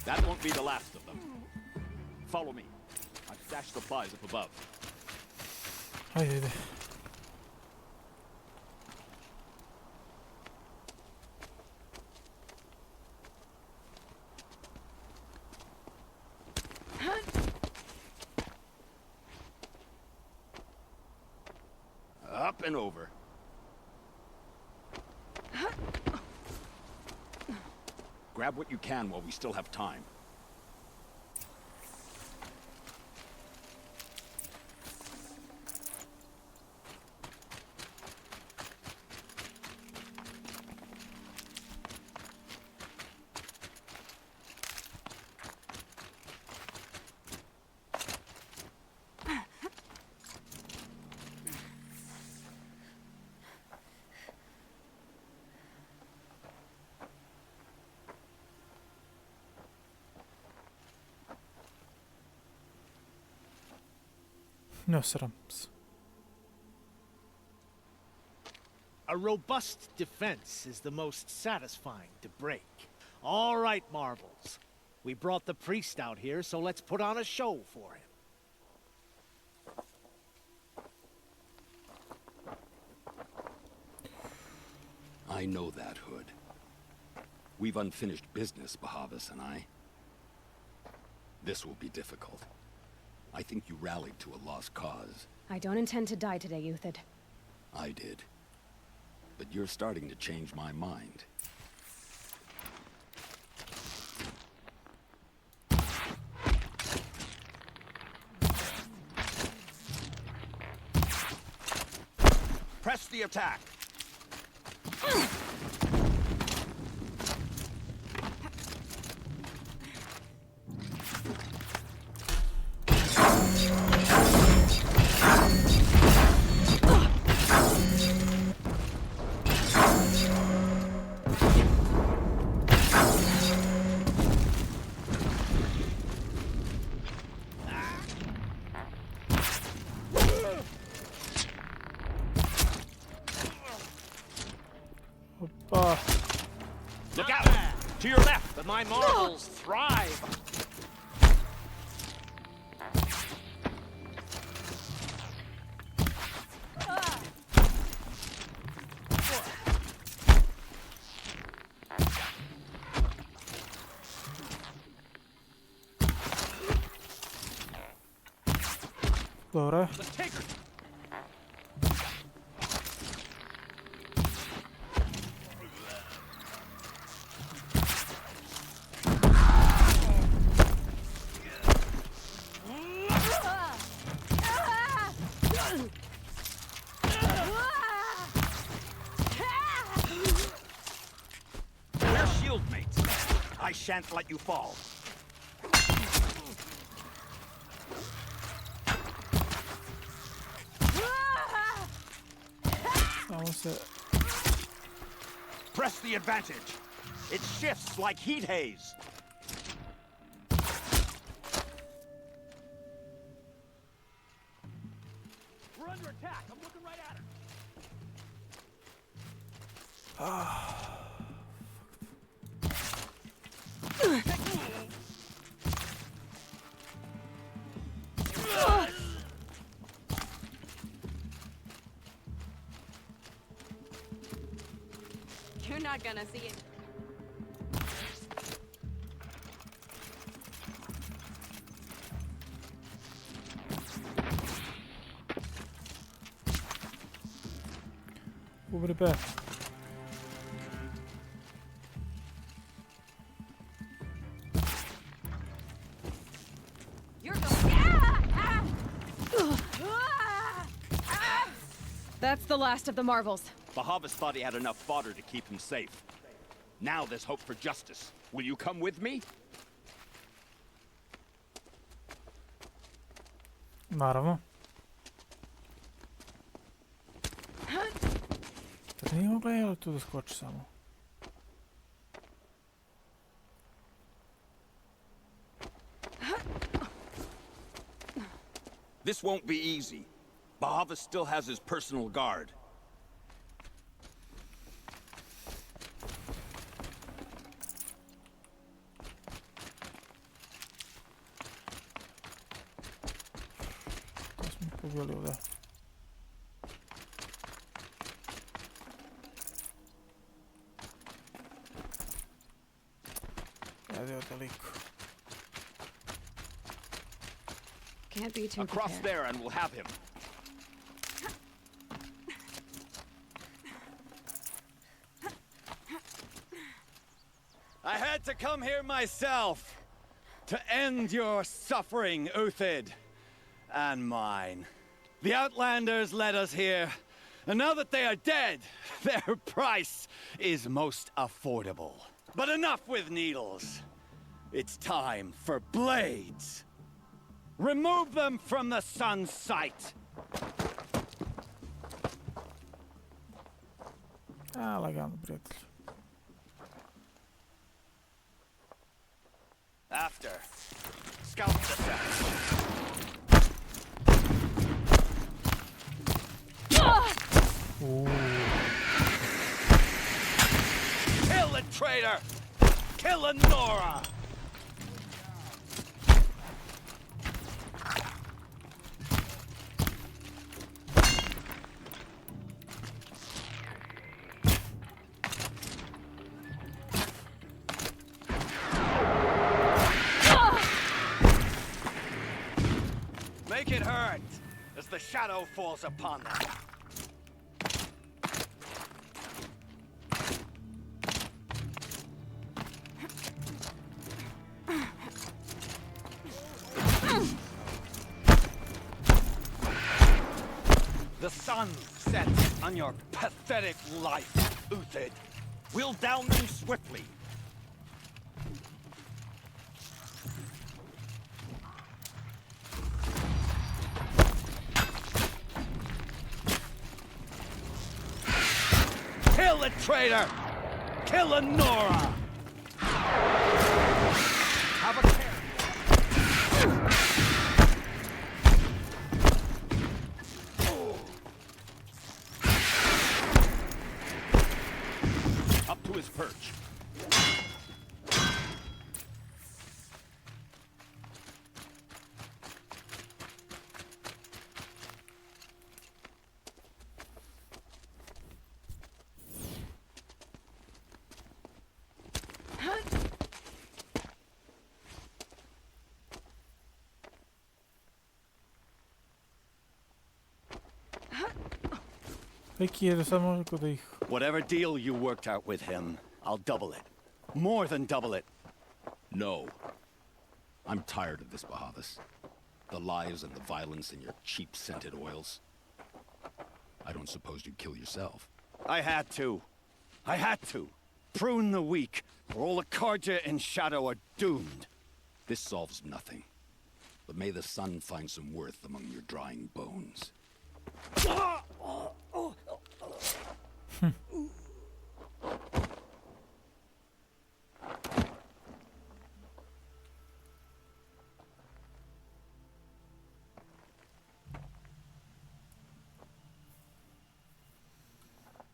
That won't be the last of them. Follow me. I've stashed supplies up above. Ajde. Up and over. Grab what you can while we still have time. No sram se. A robust defense is the most satisfying to break. All right, Marvels. We brought the priest out here, so let's put on a show for him. I know that, Hood. We've unfinished business, Bahavas and I. This will be difficult. I think you rallied to a lost cause. I don't intend to die today, Euthyd. I did. But you're starting to change my mind. Press the attack. Look out! To your left! But my marvels thrive! Dobra. Let's take her! We're shield mates. I shan't let you fall. Vamos a... Press the advantage. It shifts like heat haze. We're under attack. I'm looking right at her. You're not gonna see it. Over the back. You're going. That's the last of the Marvels. Bahavas thought he had enough fodder to keep him safe. Now there's hope for justice. Will you come with me? Naravno. Zar nije mogla jela tu da skoči samo? This won't be easy. Bahava still has his personal guard. To smo pobjeli ovdje. Ajde ovdje liku. Can't be too Across prepared. there and we'll have him. I had to come here myself to end your suffering, Uthid, and mine. The Outlanders led us here, and now that they are dead, their price is most affordable. But enough with needles. It's time for blades. Remove them from the sun's sight. Lagano, prijatelj. After. Scout the set. Kill the traitor! Kill the Nora! Make it hurt as the shadow falls upon them. The sun sets on your pathetic life, Uthid. We'll down them swiftly. Kill the traitor! Kill the Nora! Have a care. Up to his perch. Whatever deal you worked out with him, I'll double it. More than double it. No. I'm tired of this, Bahavas. The lies and the violence and your cheap scented oils. I don't suppose you'd kill yourself. I had to. I had to. Prune the weak, or all the Karja in Shadow are doomed. This solves nothing. But may the sun find some worth among your drying bones.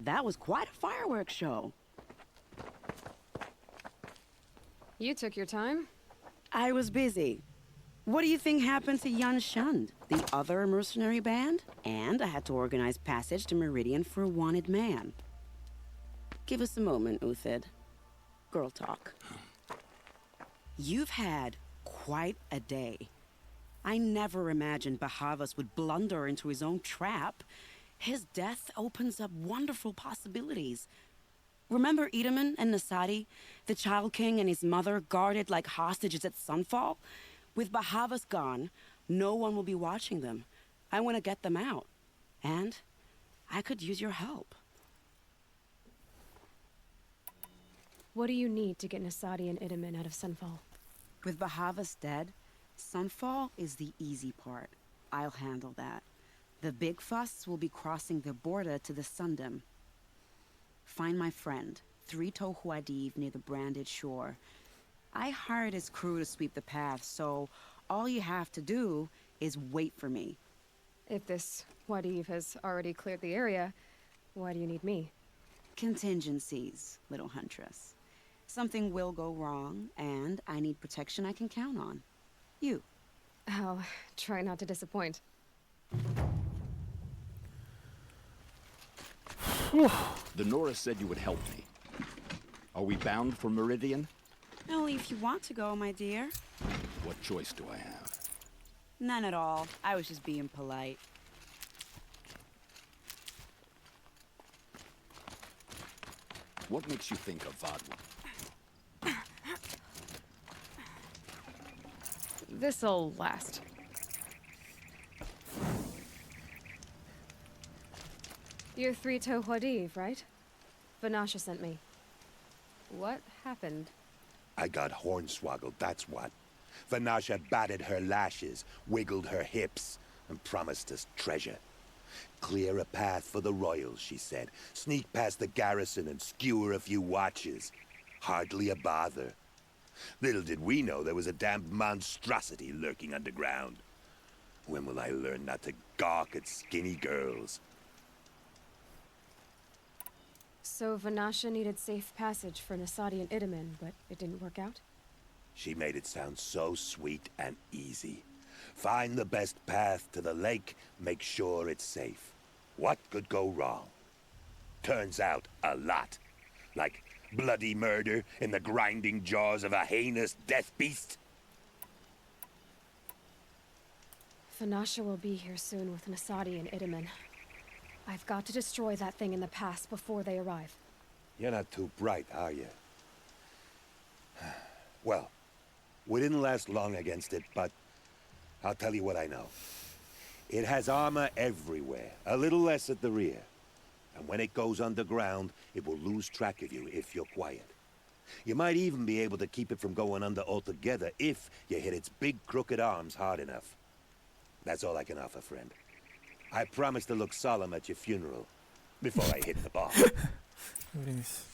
That was quite a fireworks show. You took your time? I was busy. What do you think happened to Jan Shund, the other mercenary band? And I had to organize passage to Meridian for a wanted man. Give us a moment, Uthid. Girl talk. You've had quite a day. I never imagined Bahavas would blunder into his own trap. His death opens up wonderful possibilities. Remember Edaman and Nasadi, the Child King and his mother guarded like hostages at sunfall? With Bahavas gone, no one will be watching them. I want to get them out. And I could use your help. What do you need to get Nasadi and Edaman out of Sunfall? With Bahavas dead, Sunfall is the easy part. I'll handle that. The big fuss will be crossing the border to the Sundom. find my friend, Three-Toe Huadiv, near the branded shore. I hired his crew to sweep the path, so all you have to do is wait for me. If this Huadiv has already cleared the area, why do you need me? Contingencies, little huntress. Something will go wrong, and I need protection I can count on. You. I'll try not to disappoint. The Nora said you would help me. Are we bound for Meridian? Only if you want to go, my dear. What choice do I have? None at all. I was just being polite. What makes you think of Vodwa? This'll last. You're Three-Toe Huadiv, right? Vanasha sent me. What happened? I got hornswoggled, that's what. Vanasha batted her lashes, wiggled her hips, and promised us treasure. Clear a path for the royals, she said. Sneak past the garrison and skewer a few watches. Hardly a bother. Little did we know there was a damned monstrosity lurking underground. When will I learn not to gawk at skinny girls? So Vanasha needed safe passage for Nasadi and Idaman, but it didn't work out? She made it sound so sweet and easy. Find the best path to the lake, make sure it's safe. What could go wrong? Turns out, a lot. Like bloody murder in the grinding jaws of a heinous death beast. Vanasha will be here soon with Nasadi and Idaman. I've got to destroy that thing in the pass before they arrive. You're not too bright, are you? Well, we didn't last long against it, but I'll tell you what I know. It has armor everywhere, a little less at the rear. And when it goes underground, it will lose track of you if you're quiet. You might even be able to keep it from going under altogether if you hit its big crooked arms hard enough. That's all I can offer, friend. I promise to look solemn at your funeral before I hit the bar. Very nice.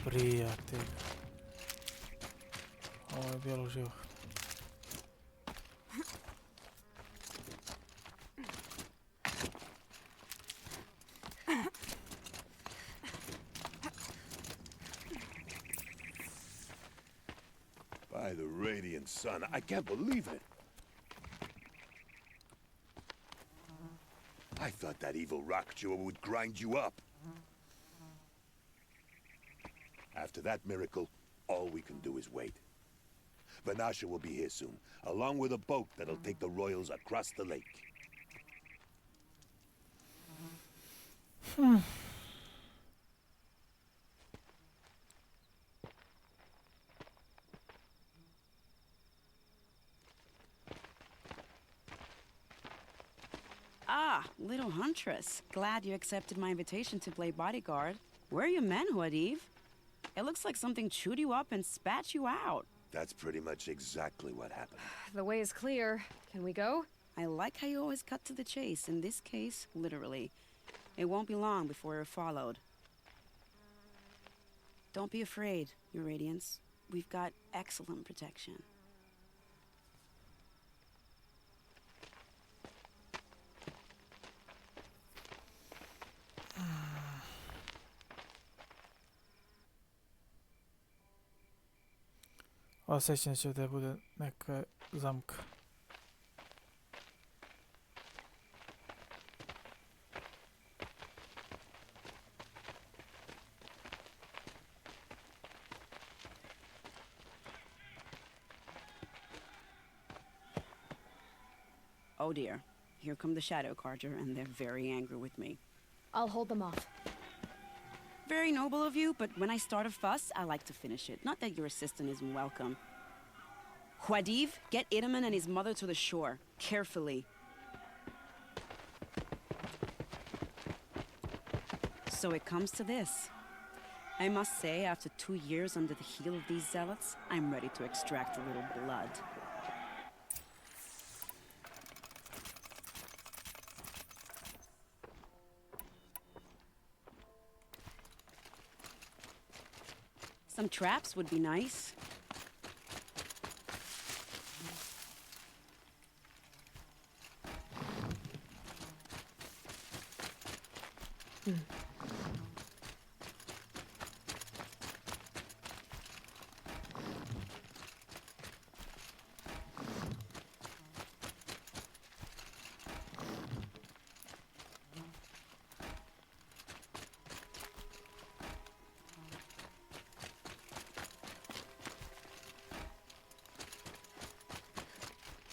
prijatelj. Ovo je bilo živo. By the radiant sun, I can't believe it. I thought that evil rock jewel would grind you up. After that miracle, all we can do is wait. Vanasha will be here soon, along with a boat that'll take the royals across the lake. Ah, little huntress. Glad you accepted my invitation to play bodyguard. Where are your men, Huadiv? It looks like something chewed you up and spat you out. That's pretty much exactly what happened. The way is clear. Can we go? I like how you always cut to the chase. In this case, literally. It won't be long before we're followed. Don't be afraid, Your Radiance. We've got excellent protection. Osjećam se da bude neka zamka. Oh dear. Here come the Shadow Carter, and they're very angry with me. I'll hold them off. Very noble of you, but when I start a fuss, I like to finish it. Not that your assistant isn't welcome. Huadiv, get Idaman and his mother to the shore. Carefully. So it comes to this. I must say, after 2 years under the heel of these zealots, I'm ready to extract a little blood. Some traps would be nice.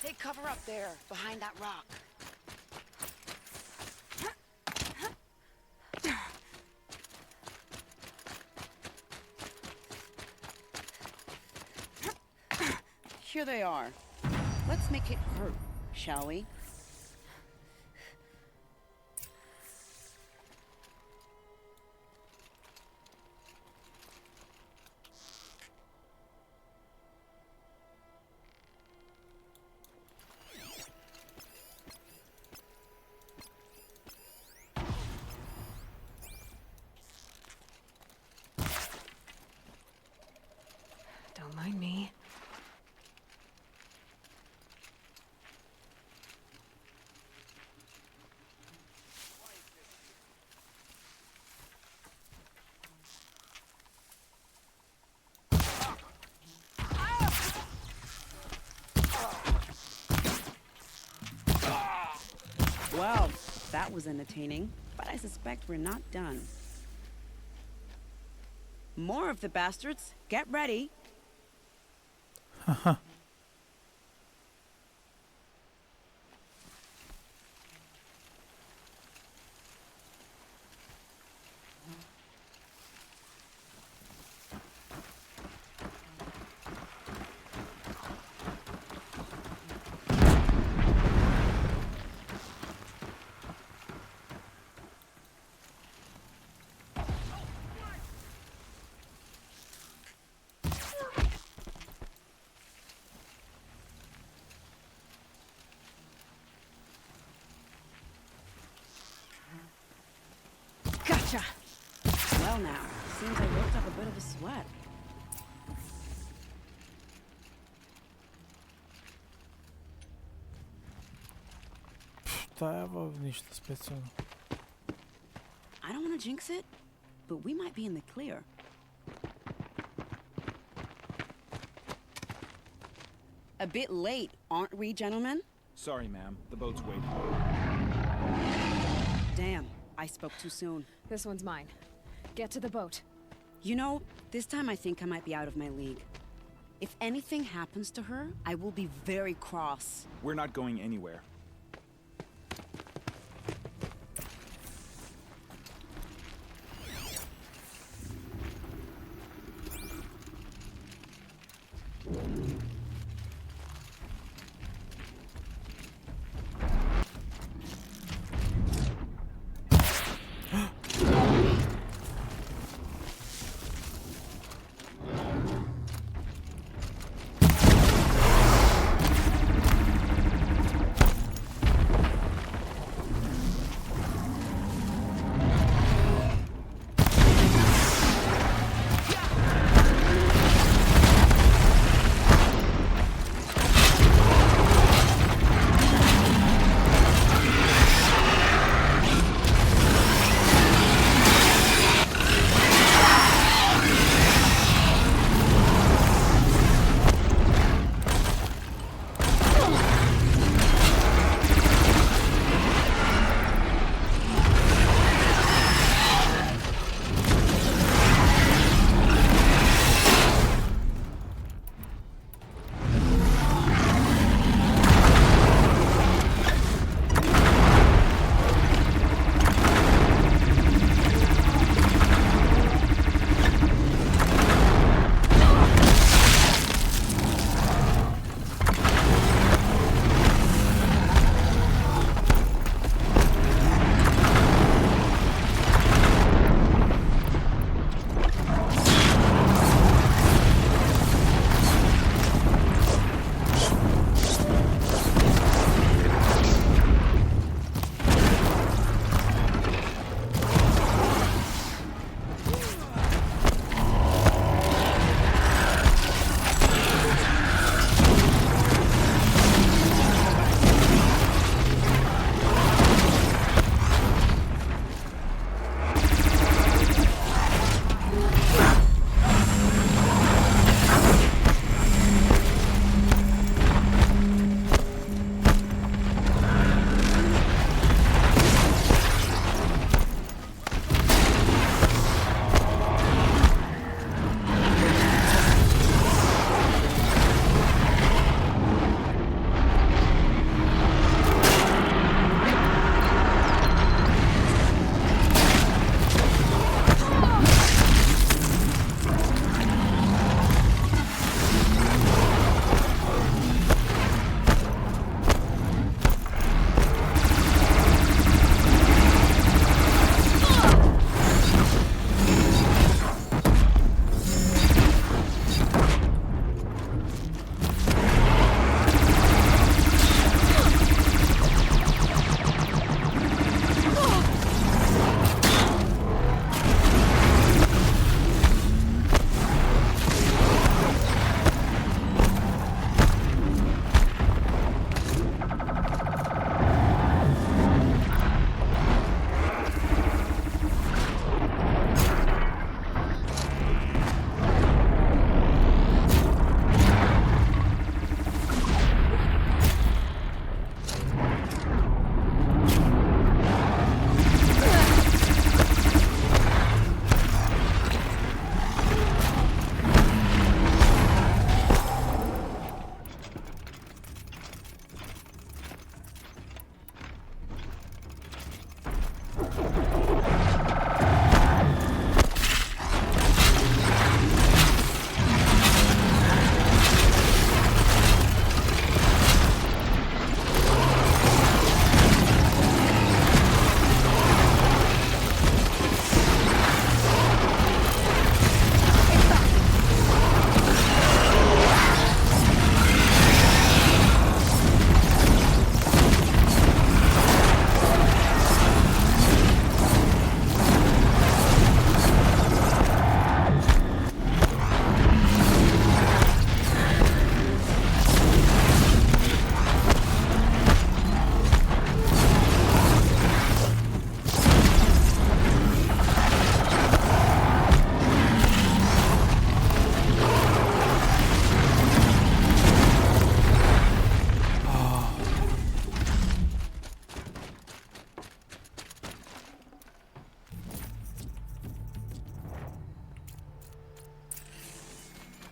Take cover up there, behind that rock. Here they are. Let's make it hurt, shall we? Don't mind me. Well, that was entertaining, but I suspect we're not done. More of the bastards. Get ready. Haha. Gotcha! Well now, seems I worked up a bit of a sweat. Šta je ovo? Ništa specijalno. I don't want to jinx it, but we might be in the clear. A bit late, aren't we, gentlemen? Sorry, ma'am. The boat's waiting. Damn, I spoke too soon. This one's mine. Get to the boat. You know, this time I think I might be out of my league. If anything happens to her, I will be very cross. We're not going anywhere.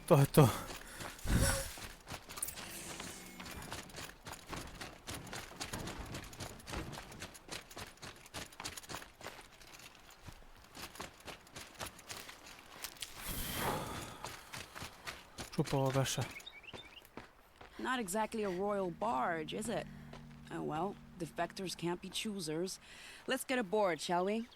To je to. Čupalo gaša. Not exactly a royal barge, is it? Oh well, defectors can't be choosers. Let's get aboard, shall we?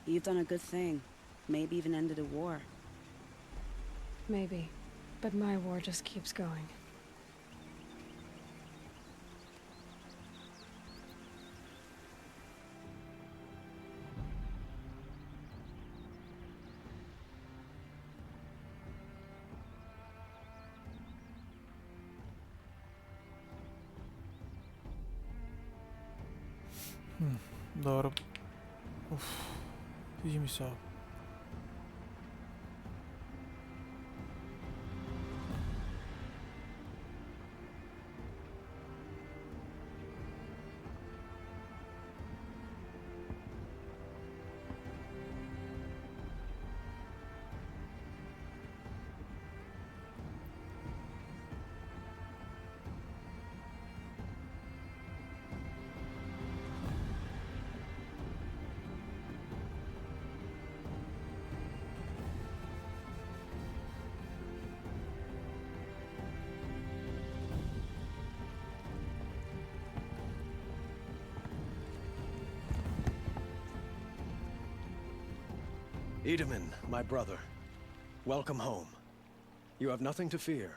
You've done a good thing. Maybe even ended a war. Maybe. But my war just keeps going. Dobro. Sviđa mi se ovo. Edaman, my brother, welcome home. You have nothing to fear.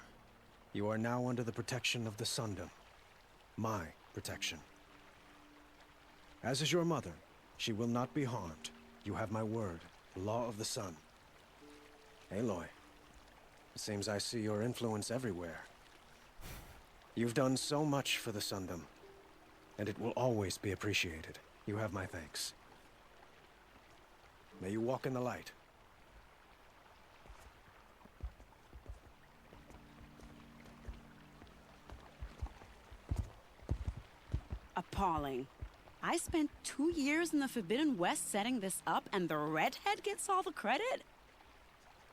You are now under the protection of the Sundom. My protection. As is your mother, she will not be harmed. You have my word, the law of the sun. Aloy, it seems I see your influence everywhere. You've done so much for the Sundom, and it will always be appreciated. You have my thanks. May you walk in the light. Appalling. I spent 2 years in the Forbidden West setting this up, and the redhead gets all the credit?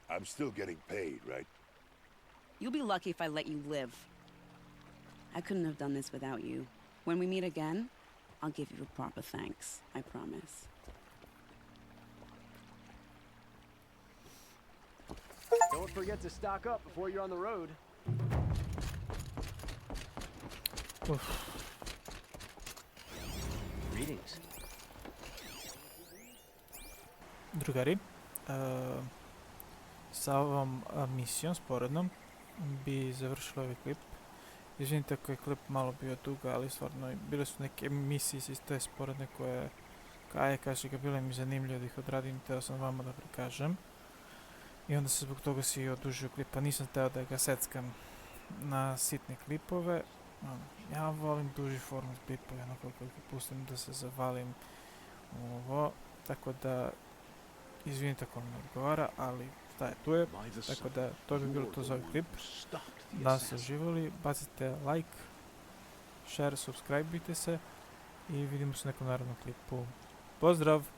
I'm still getting paid, right? You'll be lucky if I let you live. I couldn't have done this without you. When we meet again, I'll give you a proper thanks. I promise. Don't forget to stock up before you're on the road. Greetings. Drugari, sa ovom misijom sporednom bi završilo ovaj klip. Izvinite ako je klip malo bio duga, ali stvarno bile su neke misije iz te sporedne koje kaže ga bile mi zanimljivo da ih odradim, teo sam vama da prikažem. I onda se zbog toga si odužio klipa, nisam teo da ga seckam na sitne klipove. Ja volim duži format klipove, onako kako pustim da se zavalim u ovo, tako da izvinite ako mi ne odgovara, ali šta je tu je, tako da to bi bilo to za ovaj klip. Da ste uživali, bacite like, share, subscribe-ite se i vidimo se u nekom narednom klipu. Pozdrav!